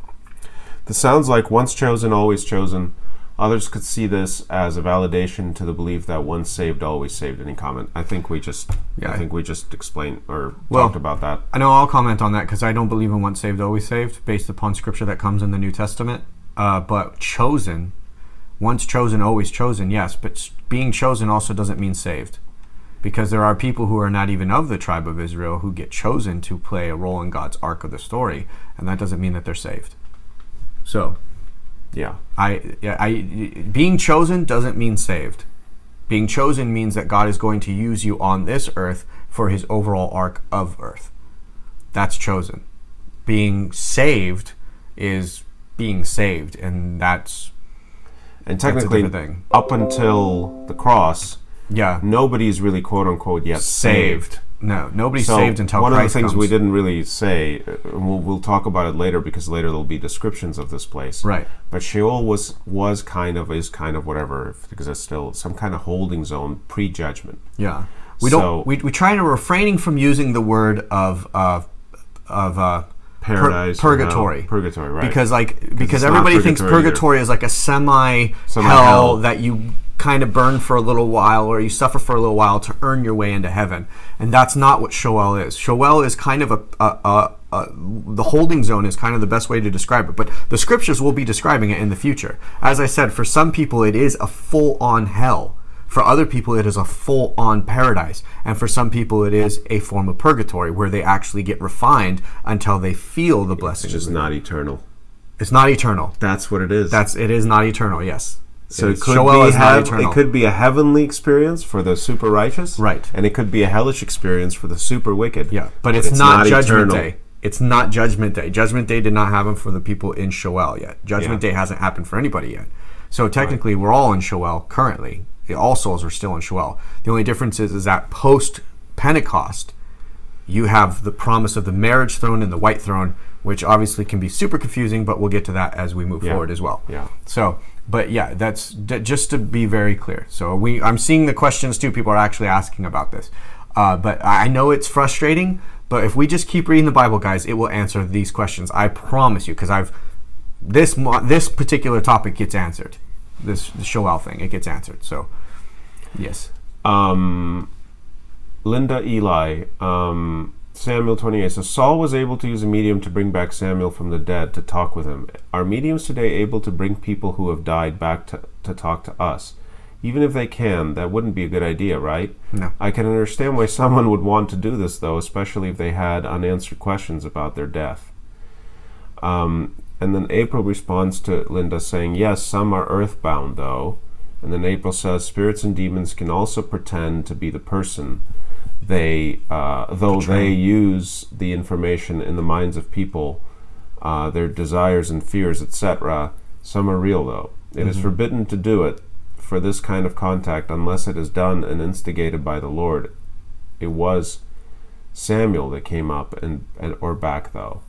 This sounds like once chosen, always chosen. Others could see this as a validation to the belief that once saved, always saved. Any comment? I think we just explained or talked about that. I know I'll comment on that because I don't believe in once saved, always saved, based upon scripture that comes in the New Testament. But chosen, once chosen, always chosen, yes. But being chosen also doesn't mean saved. Because there are people who are not even of the tribe of Israel who get chosen to play a role in God's arc of the story. And that doesn't mean that they're saved. So... yeah. Being chosen doesn't mean saved. Being chosen means that God is going to use you on this earth for his overall arc of earth. That's chosen. Being saved is being saved, and that's technically a thing. Up until the cross, nobody's really quote unquote yet saved. No, nobody's saved until Christ comes. One of the things we didn't really say, we'll talk about it later because later there'll be descriptions of this place. Right. But Sheol is kind of whatever, because it's still some kind of holding zone pre-judgment. Yeah. We try to refraining from using the word of paradise, purgatory. Purgatory, right? Because everybody thinks purgatory is like a semi hell that you kind of burn for a little while, or you suffer for a little while to earn your way into heaven, and that's not what Sheol is. Sheol is kind of the holding zone is kind of the best way to describe it, but the scriptures will be describing it in the future. As I said, for some people it is a full-on hell. For other people it is a full-on paradise, and for some people it is a form of purgatory where they actually get refined until they feel the blessings. It's just not eternal. It's not eternal. That's what it is. It is not eternal. Yes. So it could be a heavenly experience for the super righteous, right? And it could be a hellish experience for the super wicked. Yeah, but it's not Judgment Day. It's not Judgment Day. Judgment Day did not happen for the people in Sheol yet. Judgment Day hasn't happened for anybody yet. So technically, we're all in Sheol currently. All souls are still in Sheol. The only difference is that post Pentecost, you have the promise of the marriage throne and the white throne, which obviously can be super confusing, but we'll get to that as we move forward as well. Yeah. So. But yeah, that's just to be very clear. So I'm seeing the questions too. People are actually asking about this. But I know it's frustrating. But if we just keep reading the Bible, guys, it will answer these questions. I promise you, because this particular topic gets answered. The Sheol thing, it gets answered. So yes. Linda Eli. Samuel 28 says, Saul was able to use a medium to bring back Samuel from the dead to talk with him. Are mediums today able to bring people who have died back to talk to us? Even if they can, that wouldn't be a good idea, right? No. I can understand why someone would want to do this, though, especially if they had unanswered questions about their death. And then April responds to Linda saying, yes, some are earthbound, though. And then April says, spirits and demons can also pretend to be the person. They use the information in the minds of people, their desires and fears, etc. Some are real, though. It is forbidden to do it for this kind of contact unless it is done and instigated by the Lord. It was Samuel that came up or back, though.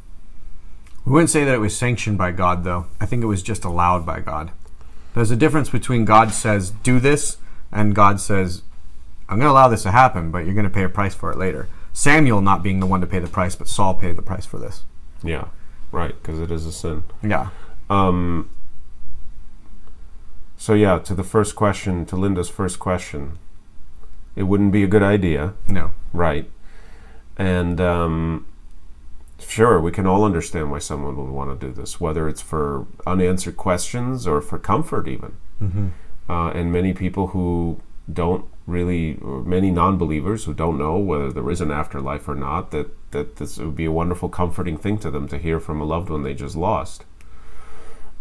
We wouldn't say that it was sanctioned by God, though. I think it was just allowed by God. There's a difference between God says, do this, and God says, I'm going to allow this to happen, but you're going to pay a price for it later. Samuel not being the one to pay the price, but Saul paid the price for this. Yeah, right, because it is a sin. Yeah. So yeah, to the first question, to Linda's first question, it wouldn't be a good idea. No. Right. And sure, we can all understand why someone would want to do this, whether it's for unanswered questions or for comfort even. Mm-hmm. And many people who don't really, or many non-believers who don't know whether there is an afterlife or not, that this would be a wonderful comforting thing to them to hear from a loved one they just lost.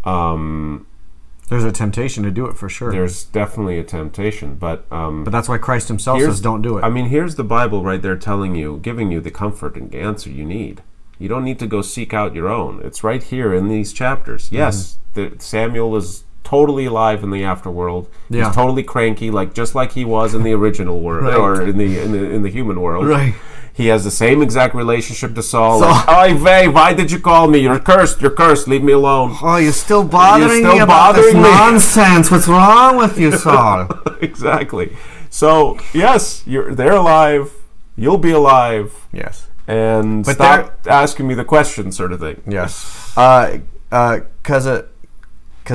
There's a temptation to do it for sure. There's definitely a temptation, but that's why Christ himself says don't do it. I mean, here's the Bible right there telling you, giving you the comfort and answer you need. You don't need to go seek out your own. It's right here in these chapters. Yes, Samuel is totally alive in the afterworld. Yeah. He's totally cranky, just like he was in the original world, Right. or in the human world. Right. He has the same exact relationship to Saul. Oy vey, why did you call me? You're cursed. You're cursed. Leave me alone. Oh, you're still bothering You're still me about this bothering me. nonsense. What's wrong with you, Saul? Exactly. So, yes, they're alive. You'll be alive. Yes. And But stop asking me the question, sort of thing. Yes. Cause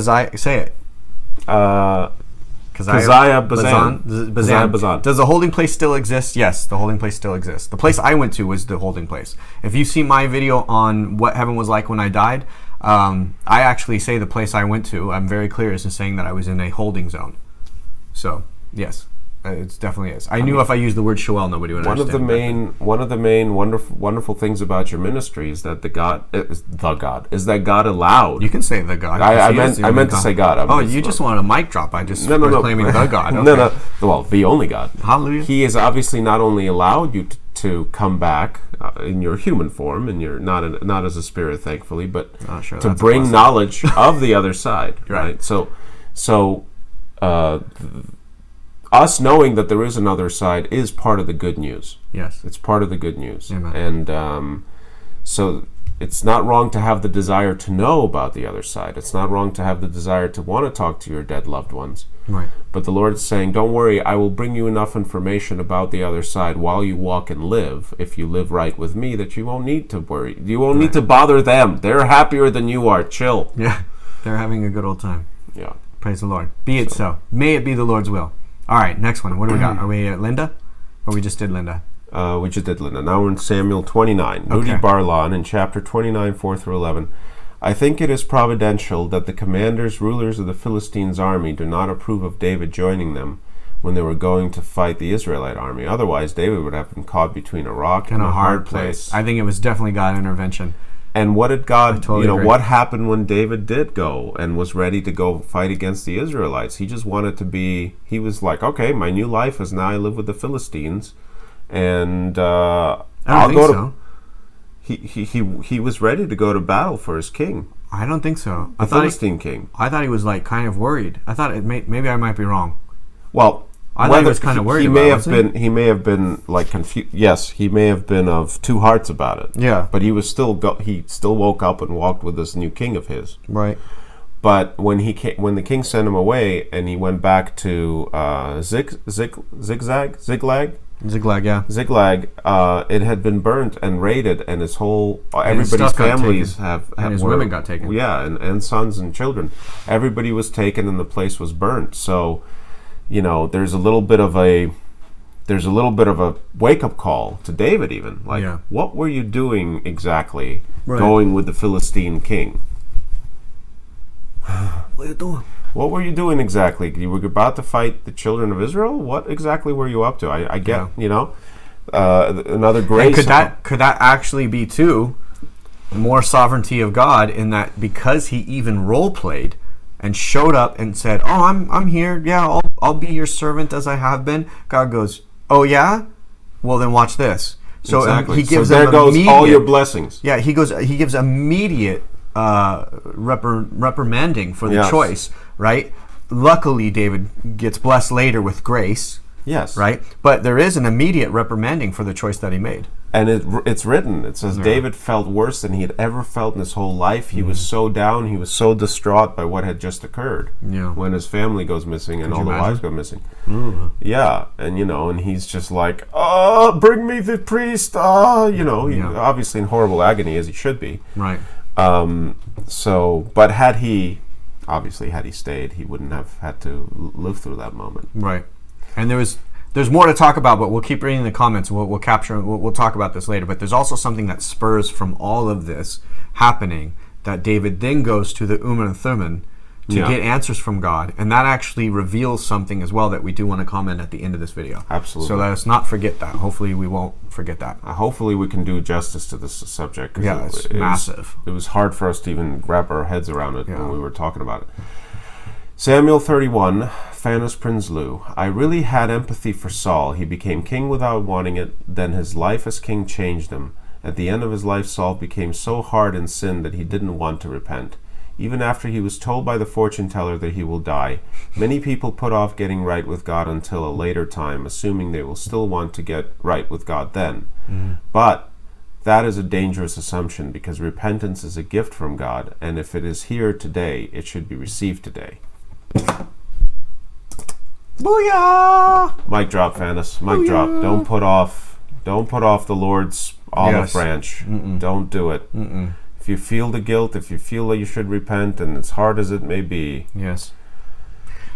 I say it. Keziah Bazan. Does the holding place still exist? Yes, the holding place still exists. The place I went to was the holding place. If you see my video on what heaven was like when I died, I actually say the place I went to, I'm very clear as in saying that I was in a holding zone. So, yes. It definitely is. I knew if I used the word Sheol, nobody would understand. One of the main wonderful things about your ministry is that God allowed. You can say the God. I meant to say God. You just wanted a mic drop. I just claiming the God. Okay. No. Well, the only God. Hallelujah. He has obviously not only allowed you to come back in your human form, and you're not as a spirit, thankfully, but to bring knowledge of the other side. Right. So. Us knowing that there is another side is part of the good news. Yes. It's part of the good news. Amen. And so it's not wrong to have the desire to know about the other side. It's not wrong to have the desire to want to talk to your dead loved ones. Right. But the Lord is saying, don't worry, I will bring you enough information about the other side while you walk and live, if you live right with me, that you won't need to worry. You won't need to bother them. They're happier than you are. Chill. Yeah. They're having a good old time. Yeah. Praise the Lord. Be it so. May it be the Lord's will. All right, next one. What do we got? Are we at Linda? Or we just did Linda? We just did Linda. Now we're in Samuel 29. Nudi Barlan in chapter 29, 4 through 11. I think it is providential that the commanders, rulers of the Philistines' army do not approve of David joining them when they were going to fight the Israelite army. Otherwise, David would have been caught between a rock and a hard place. I think it was definitely God intervention. And what did God, totally what happened when David did go and was ready to go fight against the Israelites? He just wanted to he was like, okay, my new life is now I live with the Philistines, and I'll go to... He was ready to go to battle for his king. I don't think so. The Philistine king. I thought he was kind of worried. I thought maybe I might be wrong. Well... I thought he was kind of worried. He may have been confused. Yes, he may have been of two hearts about it. Yeah, but he still woke up and walked with this new king of his. Right. But when the king sent him away and he went back to Ziklag, yeah. Ziklag, it had been burnt and raided, and everybody's families and his women got taken. Yeah, and sons and children. Everybody was taken, and the place was burnt. So. There's a little bit of a wake-up call to David even. What were you doing exactly going with the Philistine king? What are you doing? What were you doing exactly? You were about to fight the children of Israel? What exactly were you up to? I get, another grace. And could that actually be, too, more sovereignty of God in that because he even role-played and showed up and said, "Oh, I'm here. Yeah, I'll be your servant as I have been." God goes, "Oh yeah, well then watch this." So exactly. He gives there goes all your blessings. Yeah, he gives immediate reprimanding for the choice. Right. Luckily, David gets blessed later with grace. Yes. Right. But there is an immediate reprimanding for the choice that he made. And it's written. It says David felt worse than he had ever felt in his whole life. He was so down. He was so distraught by what had just occurred. Yeah. When his family goes missing and all the wives go missing. Yeah. And, and he's just like, bring me the priest. Obviously in horrible agony, as he should be. Right. But had he stayed, he wouldn't have had to live through that moment. Right. And there's more to talk about, but we'll keep reading the comments. We'll talk about this later. But there's also something that spurs from all of this happening, that David then goes to the and Thummim to get answers from God, and that actually reveals something as well that we do want to comment at the end of this video. Absolutely. So let us not forget that. Hopefully we won't forget that. Hopefully we can do justice to this subject. Yeah, it's massive. It was hard for us to even wrap our heads around it when we were talking about it. Samuel 31, Fanus Prinsloo. I really had empathy for Saul. He became king without wanting it. Then his life as king changed him. At the end of his life, Saul became so hard in sin that he didn't want to repent. Even after he was told by the fortune teller that he will die, many people put off getting right with God until a later time, assuming they will still want to get right with God then. But that is a dangerous assumption, because repentance is a gift from God, and if it is here today, it should be received today. Booyah! Mic drop, Fanus. Mic drop. Don't put off the Lord's olive branch. Don't do it. If you feel the guilt, if you feel that you should repent, and as hard as it may be. Yes.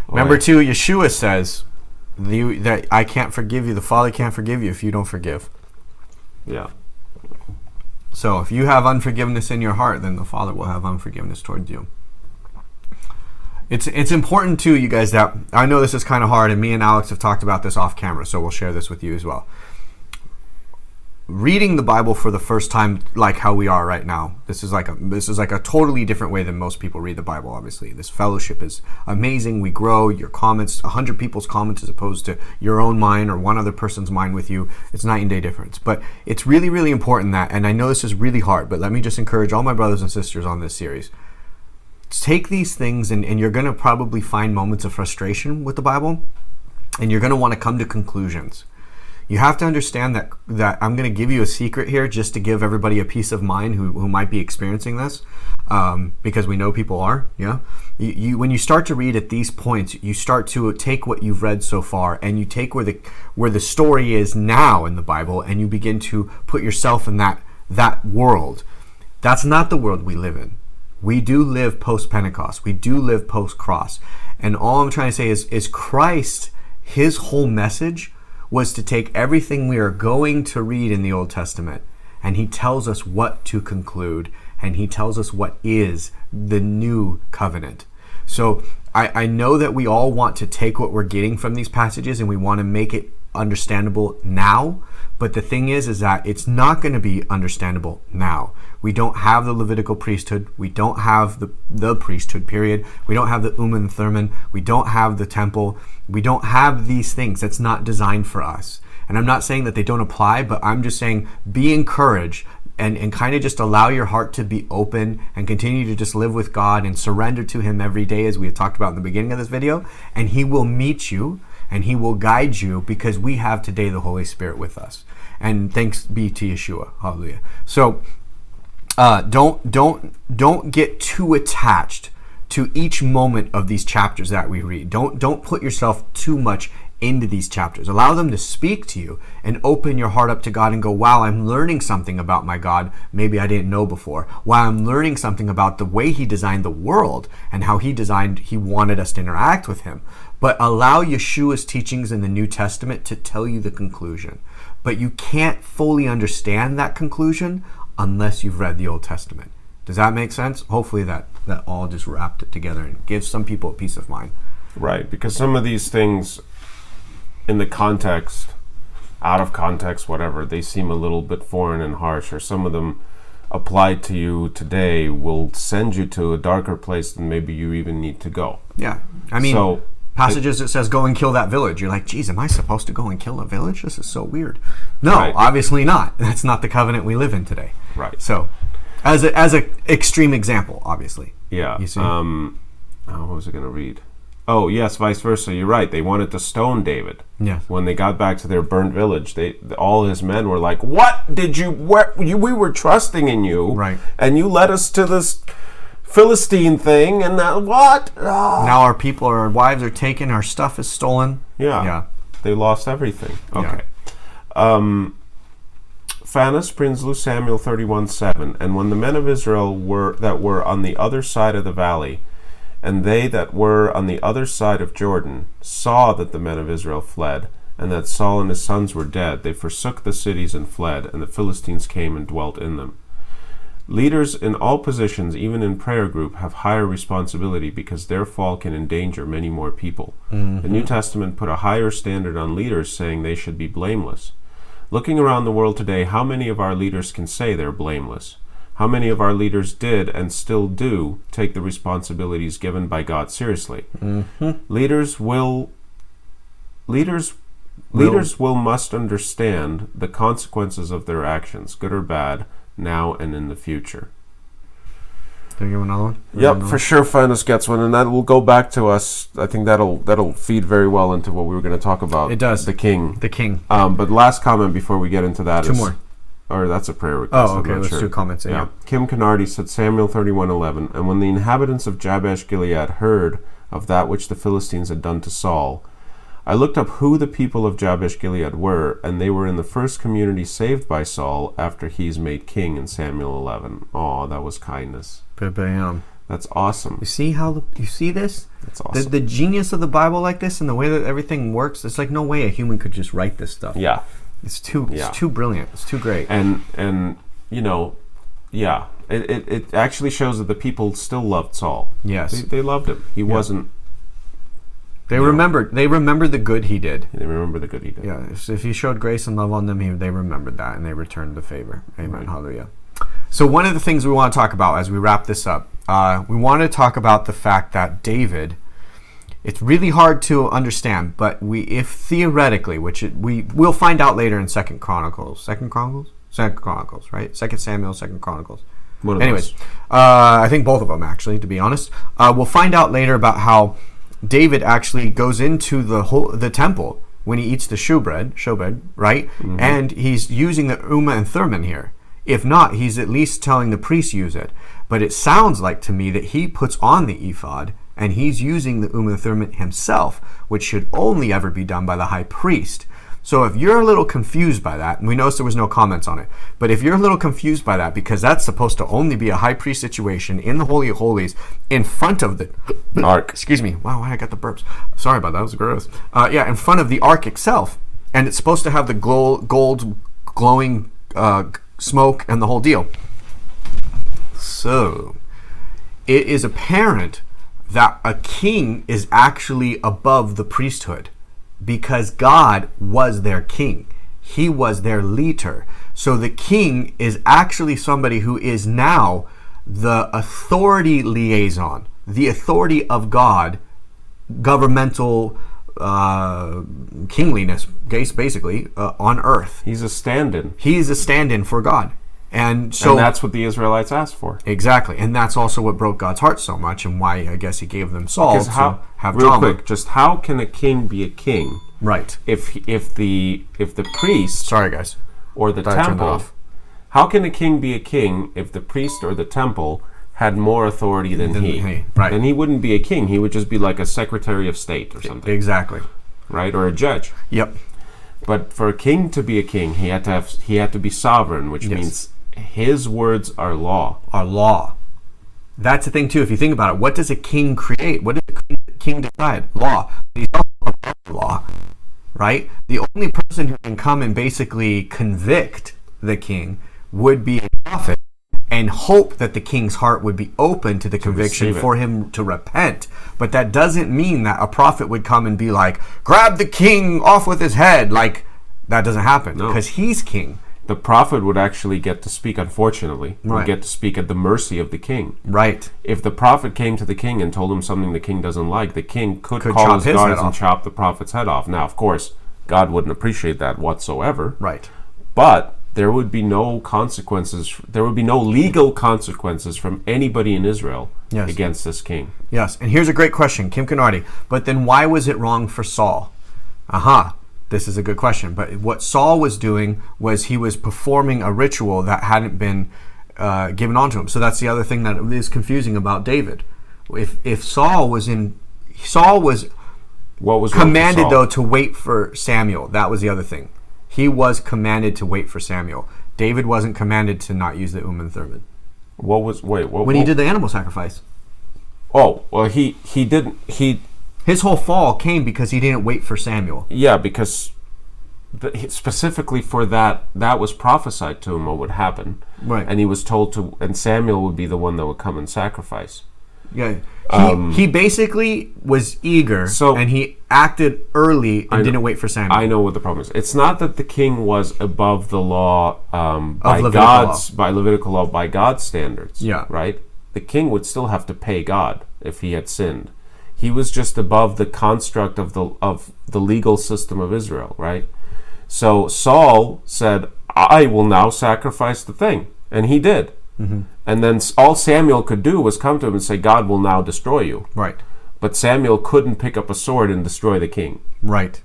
Remember too, Yeshua says that I can't forgive you. The Father can't forgive you if you don't forgive. Yeah. So if you have unforgiveness in your heart, then the Father will have unforgiveness towards you. It's important too, you guys, that I know this is kind of hard, and me and Alex have talked about this off camera, so we'll share this with you as well. Reading the Bible for the first time, like how we are right now, this is like a totally different way than most people read the Bible. Obviously, this fellowship is amazing. We grow. Your comments, 100 people's comments, as opposed to your own mind or one other person's mind with you. It's night and day difference. But it's really, really important that, and I know this is really hard, but let me just encourage all my brothers and sisters on this series. Take these things, and you're going to probably find moments of frustration with the Bible, and you're going to want to come to conclusions. You have to understand that I'm going to give you a secret here, just to give everybody a peace of mind who might be experiencing this, because we know people are. Yeah, when you start to read at these points, you start to take what you've read so far, and you take where the story is now in the Bible, and you begin to put yourself in that world. That's not the world we live in. We do live post-Pentecost. We do live post-cross. And all I'm trying to say is Christ, his whole message was to take everything we are going to read in the Old Testament, and he tells us what to conclude, and he tells us what is the new covenant. So I know that we all want to take what we're getting from these passages, and we want to make it understandable now. But the thing is that it's not going to be understandable now. We don't have the Levitical priesthood. We don't have the priesthood, period. We don't have the and Thummim. We don't have the temple. We don't have these things. That's not designed for us. And I'm not saying that they don't apply, but I'm just saying be encouraged and kind of just allow your heart to be open and continue to just live with God and surrender to him every day, as we had talked about in the beginning of this video. And he will meet you and he will guide you, because we have today the Holy Spirit with us. And thanks be to Yeshua. Hallelujah. So don't get too attached to each moment of these chapters that we read. Don't put yourself too much into these chapters. Allow them to speak to you and open your heart up to God and go, wow, I'm learning something about my God maybe I didn't know before. Wow, I'm learning something about the way he designed the world and how he wanted us to interact with him. But allow Yeshua's teachings in the New Testament to tell you the conclusion. But you can't fully understand that conclusion unless you've read the Old Testament. Does that make sense? Hopefully that all just wrapped it together and gives some people a peace of mind. Right, because some of these things in the context, out of context, whatever, they seem a little bit foreign and harsh, or some of them applied to you today will send you to a darker place than maybe you even need to go. Yeah, I mean, passages that says go and kill that village. You're like, geez, am I supposed to go and kill a village? This is so weird. No, right. Obviously not. That's not the covenant we live in today. Right. So, as a extreme example, obviously. Yeah. You see? What was I going to read? Oh, yes, vice versa. You're right. They wanted to stone David. Yes. When they got back to their burnt village, all his men were like, "What did you? We were trusting in you, right? And you led us to this Philistine thing, and now what? Oh. Now our people, our wives are taken, our stuff is stolen." Yeah. They lost everything. Okay. Yeah. Phanes Prinsloo, Samuel 31:7. And when the men of Israel were on the other side of the valley, and they that were on the other side of Jordan saw that the men of Israel fled, and that Saul and his sons were dead, they forsook the cities and fled, and the Philistines came and dwelt in them. Leaders in all positions, even in prayer group, have higher responsibility because their fall can endanger many more people. Mm-hmm. The New Testament put a higher standard on leaders, saying they should be blameless. Looking around the world today, how many of our leaders can say they're blameless? How many of our leaders did and still do take the responsibilities given by God seriously? Mm-hmm. Leaders must understand the consequences of their actions, good or bad, now and in the future. Did I give another one? Yep, for sure. Phanes gets one, and that will go back to us. I think that'll feed very well into what we were going to talk about. It does. The king. The king. But last comment before we get into that Two more. Or that's a prayer request. Oh, okay. Let's do comments. Yeah. Kim Canardi said, Samuel 31:11. And when the inhabitants of Jabesh Gilead heard of that which the Philistines had done to Saul, I looked up who the people of Jabesh Gilead were, and they were in the first community saved by Saul after he's made king in Samuel 11. Oh, that was kindness. Bam. That's awesome. You see this? That's awesome. The genius of the Bible like this and the way that everything works, it's like no way a human could just write this stuff. Yeah. It's too brilliant. It's too great. And you know, yeah. It actually shows that the people still loved Saul. Yes. They loved him. He wasn't. They remembered the good he did. They remember the good he did. Yeah. If he showed grace and love on them, they remembered that and they returned the favor. Amen. Right. Hallelujah. So one of the things we want to talk about as we wrap this up, we want to talk about the fact that David, it's really hard to understand, but if theoretically, we'll find out later in Second Chronicles, right? 2 Samuel, 2 Chronicles. Anyways, I think both of them actually, to be honest. We'll find out later about how David actually goes into the temple when he eats the showbread, right? Mm-hmm. And he's using the Ummah and Thummim here. If not, he's at least telling the priests use it. But it sounds like to me that he puts on the ephod and he's using the Ummah and Thummim himself, which should only ever be done by the high priest. So if you're a little confused by that, and we noticed there was no comments on it, but if you're a little confused by that, because that's supposed to only be a high priest situation in the Holy of Holies in front of the ark. Excuse me. Wow, I got the burps. Sorry about that. That was gross. In front of the ark itself. And it's supposed to have the gold glowing smoke and the whole deal. So it is apparent that a king is actually above the priesthood because God was their king. He was their leader. So the king is actually somebody who is now the authority liaison, the authority of God, governmental kingliness, basically, on earth. He's a stand-in. He's a stand-in for God. And that's what the Israelites asked for. Exactly. And that's also what broke God's heart so much and why I guess he gave them Saul to have real drama. Quick, just how can a king be a king? Right. If the priest, sorry guys, or the temple, how can a king be a king if the priest or the temple had more authority than he? Right. Then he wouldn't be a king. He would just be like a secretary of state or something. Exactly. Right? Or a judge. Yep. But for a king to be a king, he had to be sovereign, which means his words are law. Are law. That's the thing too. If you think about it, what does a king create? What does a king decide? Law. He's also above the law, right? The only person who can come and basically convict the king would be a prophet and hope that the king's heart would be open to the conviction for him to repent. But that doesn't mean that a prophet would come and be like, grab the king off with his head. Like, that doesn't happen because he's king. The prophet would actually get to speak, unfortunately, would get to speak at the mercy of the king. Right. If the prophet came to the king and told him something the king doesn't like, the king could call his guards and chop the prophet's head off. Now, of course, God wouldn't appreciate that whatsoever. Right. But there would be no consequences. There would be no legal consequences from anybody in Israel against this king. Yes, and here's a great question, Kim Canardi. But then why was it wrong for Saul? This is a good question. But what Saul was doing was he was performing a ritual that hadn't been given onto him. So that's the other thing that is confusing about David. If Saul was what was commanded though to wait for Samuel. That was the other thing. He was commanded to wait for Samuel. David wasn't commanded to not use the and Thummim. When he did the animal sacrifice. Oh, well, he didn't. His whole fall came because he didn't wait for Samuel. Yeah, because specifically for that was prophesied to him what would happen. Right. And he was told to, and Samuel would be the one that would come and sacrifice. Yeah. He basically was eager, and he acted early and didn't wait for Samuel. I know what the problem is. It's not that the king was above the law by Levitical law, by God's standards. Yeah. Right? The king would still have to pay God if he had sinned. He was just above the construct of the legal system of Israel, right? So Saul said, I will now sacrifice the thing. And he did. Mm-hmm. And then all Samuel could do was come to him and say, God will now destroy you. Right. But Samuel couldn't pick up a sword and destroy the king. Right.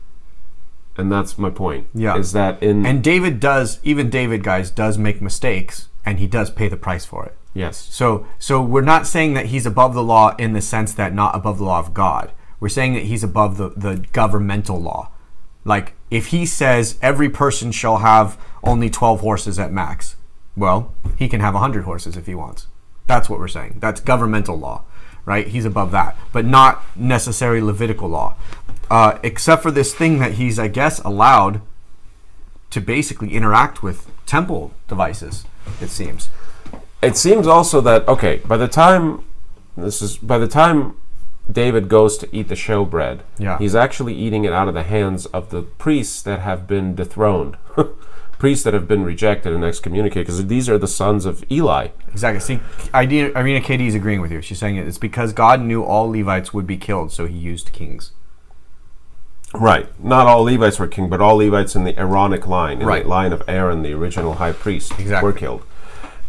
And that's my point. Yeah. Is that and David does make mistakes, and he does pay the price for it. Yes. So we're not saying that he's above the law in the sense that not above the law of God. We're saying that he's above the governmental law. Like, if he says every person shall have only 12 horses at max, well, he can have 100 horses if he wants. That's what we're saying. That's governmental law, right? He's above that, but not necessarily Levitical law. Except for this thing that he's, I guess, allowed to basically interact with temple devices, it seems. It seems also that, by the time David goes to eat the showbread, he's actually eating it out of the hands of the priests that have been dethroned. Priests that have been rejected and excommunicated, because these are the sons of Eli. Exactly. See, Irina Katie is agreeing with you. She's saying it's because God knew all Levites would be killed, so he used kings. Right. Not all Levites were king, but all Levites in the Aaronic line, in right. the line of Aaron, the original high priest, exactly. were killed.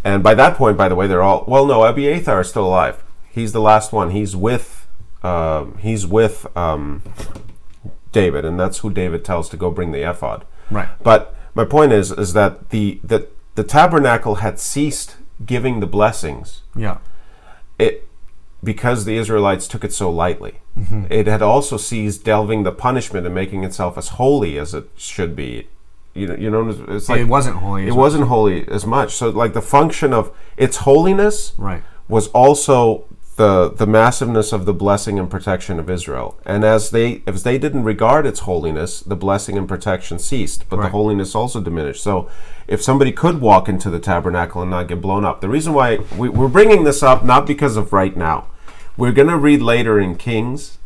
And by that point, by the way, they're all... Well, no, Abiathar is still alive. He's the last one. He's with David, and that's who David tells to go bring the ephod. Right. But my point is that the tabernacle had ceased giving the blessings. Yeah. Because the Israelites took it so lightly. Mm-hmm. It had also ceased delving the punishment and making itself as holy as it should be. You know, it's like it wasn't holy. It wasn't holy as much. So, like, the function of its holiness was also the massiveness of the blessing and protection of Israel. And as they didn't regard its holiness, the blessing and protection ceased, but the holiness also diminished. So if somebody could walk into the tabernacle and not get blown up, the reason why we're bringing this up, not because of right now. We're going to read later in Kings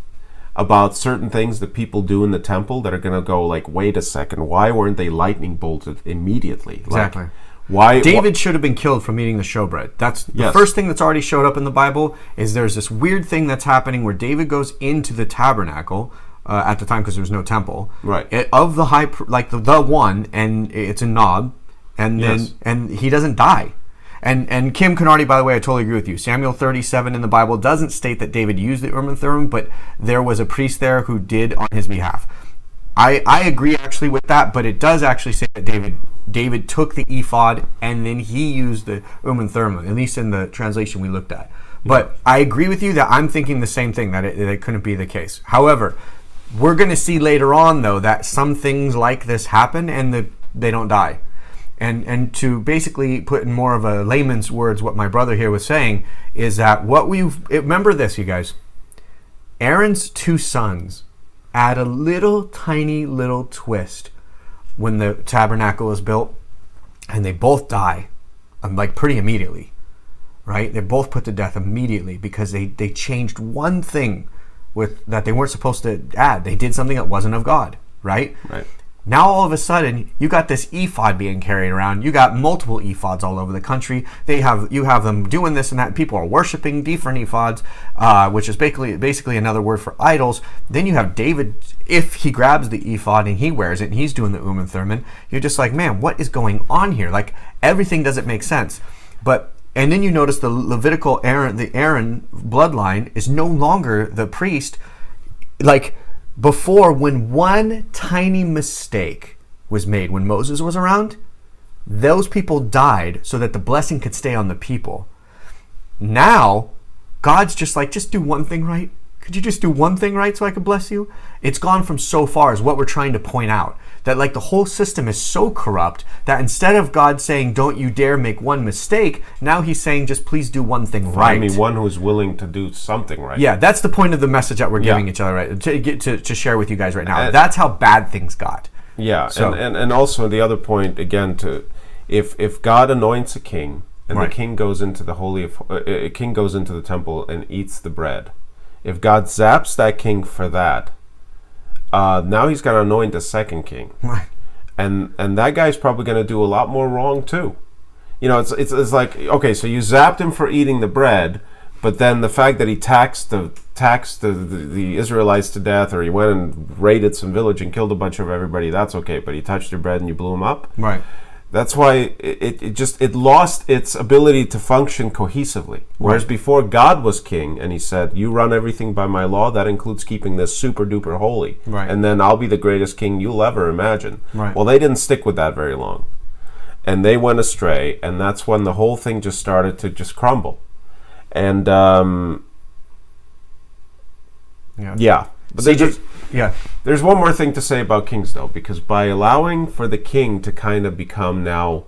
about certain things that people do in the temple that are going to go like, wait a second, why weren't they lightning bolted immediately? Exactly. Like, why David should have been killed from eating the showbread. That's the first thing that's already showed up in the Bible. Is there's this weird thing that's happening where David goes into the tabernacle at the time, because there was no temple, of the high, like the one, and it's a knob, and then and he doesn't die. And Kim Canardi, by the way, I totally agree with you. Samuel 37 in the Bible doesn't state that David used the and Thummim, but there was a priest there who did on his behalf. I agree actually with that, but it does actually say that David took the ephod and then he used the and Thummim, at least in the translation we looked at. But I agree with you that I'm thinking the same thing, that it couldn't be the case. However, we're going to see later on, though, that some things like this happen and they don't die. And to basically put in more of a layman's words what my brother here was saying is that remember this, you guys. Aaron's two sons add a tiny little twist when the tabernacle is built, and they both die like pretty immediately, right? They're both put to death immediately because they changed one thing that they weren't supposed to add. They did something that wasn't of God, right? Right. Now all of a sudden, you got this ephod being carried around. You got multiple ephods all over the country. You have them doing this and that. People are worshiping different ephods, which is basically another word for idols. Then you have David, if he grabs the ephod and he wears it and he's doing the and Thummim, you're just like, man, what is going on here? Like, everything doesn't make sense. And then you notice the Levitical the Aaron bloodline is no longer the priest. Like, before, when one tiny mistake was made, when Moses was around, those people died so that the blessing could stay on the people. Now, God's just like, just do one thing right. Could you just do one thing right so I could bless you? It's gone from so far, is what we're trying to point out. That like the whole system is so corrupt that instead of God saying, don't you dare make one mistake, now he's saying, just please do one thing right. I mean, one who's willing to do something right. Yeah, that's the point of the message that we're giving each other, right? To share with you guys right now. That's how bad things got. Yeah, so, and also the other point, again, if God anoints a king, and the king goes into the king goes into the temple and eats the bread, if God zaps that king for that, now he's going to anoint a second king, right? And that guy's probably going to do a lot more wrong too. You know, it's like, okay, so you zapped him for eating the bread, but then the fact that he taxed the Israelites to death, or he went and raided some village and killed a bunch of everybody, that's okay. But he touched your bread and you blew him up, right? That's why it lost its ability to function cohesively. Whereas before, God was king, and he said, you run everything by my law. That includes keeping this super duper holy. Right. And then I'll be the greatest king you'll ever imagine. Right. Well, they didn't stick with that very long. And they went astray, and that's when the whole thing just started to just crumble. And, yeah. But there's one more thing to say about kings, though, because by allowing for the king to kind of become now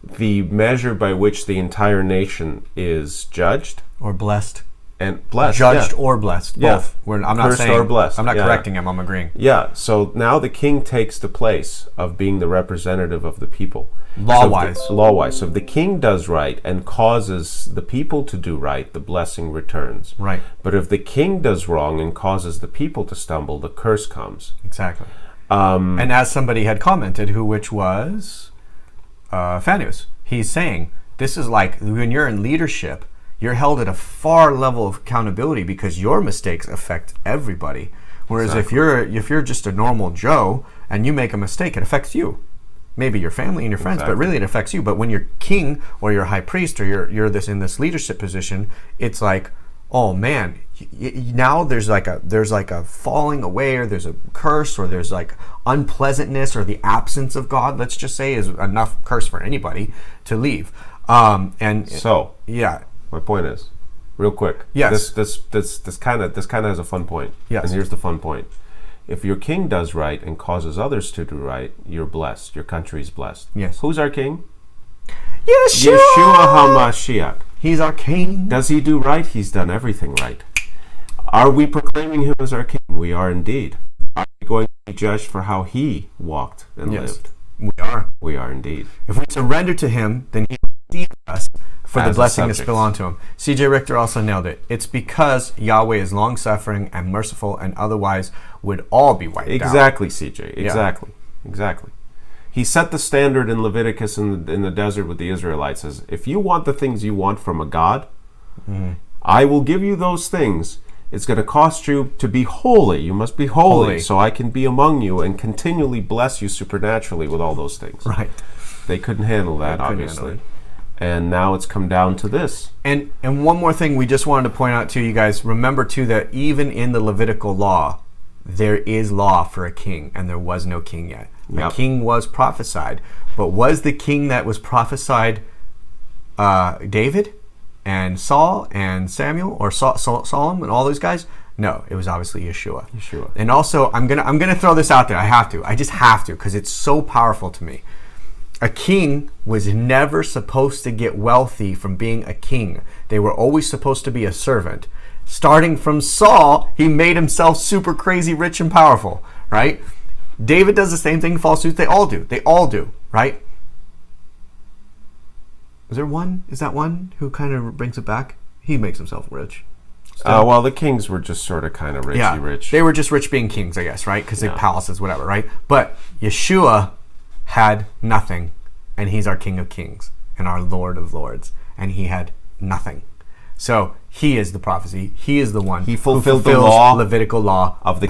the measure by which the entire nation is judged or blessed, and blessed, judged or blessed, both. Yeah. I'm not Cursed saying or blessed. I'm not correcting him. I'm agreeing. Yeah. So now the king takes the place of being the representative of the people. Law-wise. So if the king does right and causes the people to do right, the blessing returns. Right. But if the king does wrong and causes the people to stumble, the curse comes. Exactly. And as somebody had commented, which was Fanus, he's saying, this is like, when you're in leadership, you're held at a far level of accountability because your mistakes affect everybody. Whereas if you're just a normal Joe and you make a mistake, it affects you. Maybe your family and your friends, but really it affects you. But when you're king or you're high priest or you're in this leadership position, it's like, oh man, now there's like a falling away, or there's a curse, or there's like unpleasantness, or the absence of God, let's just say, is enough curse for anybody to leave. My point is, real quick. Yes. This kind of has a fun point. Yes. And here's the fun point. If your king does right and causes others to do right, you're blessed. Your country's blessed. Yes. Who's our king? Yeshua HaMashiach. He's our king. Does he do right? He's done everything right. Are we proclaiming him as our king? We are indeed. Are we going to be judged for how he walked and lived? We are. We are indeed. If we surrender to him, then he receives us for the blessing to spill onto him. C.J. Richter also nailed it. It's because Yahweh is long-suffering and merciful, and otherwise would all be wiped out. Exactly, C.J. Exactly. He set the standard in Leviticus in the desert with the Israelites. As if you want the things you want from a God, I will give you those things. It's going to cost you to be holy. You must be holy, so I can be among you and continually bless you supernaturally with all those things. Right. They couldn't handle that, obviously. And now it's come down to this. And one more thing we just wanted to point out to you guys. Remember, too, that even in the Levitical law, there is law for a king, and there was no king yet. A king was prophesied. But was the king that was prophesied David and Saul and Samuel, or Solomon and all those guys? No, it was obviously Yeshua. And also, I'm gonna throw this out there. I just have to, because it's so powerful to me. A king was never supposed to get wealthy from being a king. They were always supposed to be a servant. Starting from Saul, he made himself super crazy rich and powerful, right? David does the same thing, false suits. They all do, right? Is that one who kind of brings it back? He makes himself rich. Well, the kings were just sort of kind of rich. They were just rich being kings, I guess, right? Because they palaces, whatever, right? But Yeshua had nothing, and he's our King of Kings and our Lord of Lords, and he had nothing. So he is the prophecy. He is the one who fulfilled the law, Levitical law of the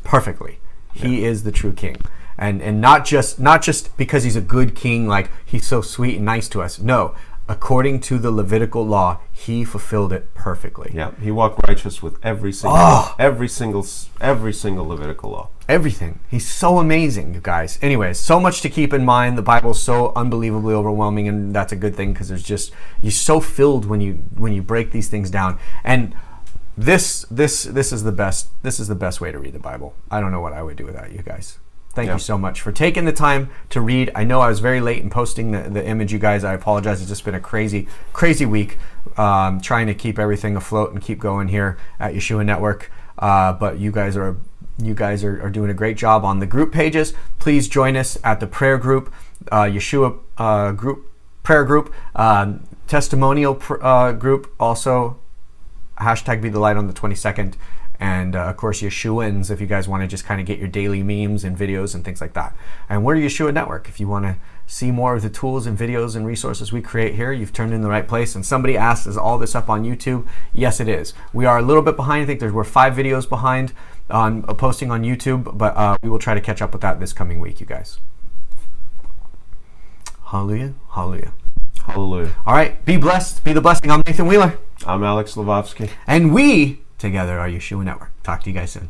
perfectly. He is the true king. And not just because he's a good king, like he's so sweet and nice to us. No, according to the Levitical law, he fulfilled it perfectly. Yeah, he walked righteous with every single Levitical law. Everything. He's so amazing, you guys. Anyways, so much to keep in mind. The Bible's so unbelievably overwhelming, and that's a good thing because you're so filled when you break these things down. And this is the best. This is the best way to read the Bible. I don't know what I would do without you guys. Thank you so much for taking the time to read. I know I was very late in posting the image, you guys. I apologize. It's just been a crazy week trying to keep everything afloat and keep going here at Yeshua Network. But you guys are doing a great job on the group pages. Please join us at the prayer group, Yeshua prayer group, testimonial group. Also, hashtag Be the Light on the 22nd. And of course, Yeshuans, if you guys want to just kind of get your daily memes and videos and things like that. And we're Yeshua Network. If you want to see more of the tools and videos and resources we create here, you've turned in the right place. And somebody asked, is all this up on YouTube? Yes, it is. We are a little bit behind. I think we're 5 videos behind on posting on YouTube, but we will try to catch up with that this coming week, you guys. Hallelujah. Hallelujah. Hallelujah. All right. Be blessed. Be the blessing. I'm Nathan Wheeler. I'm Alex Lvovsky. And we together are Yeshua Network. Talk to you guys soon.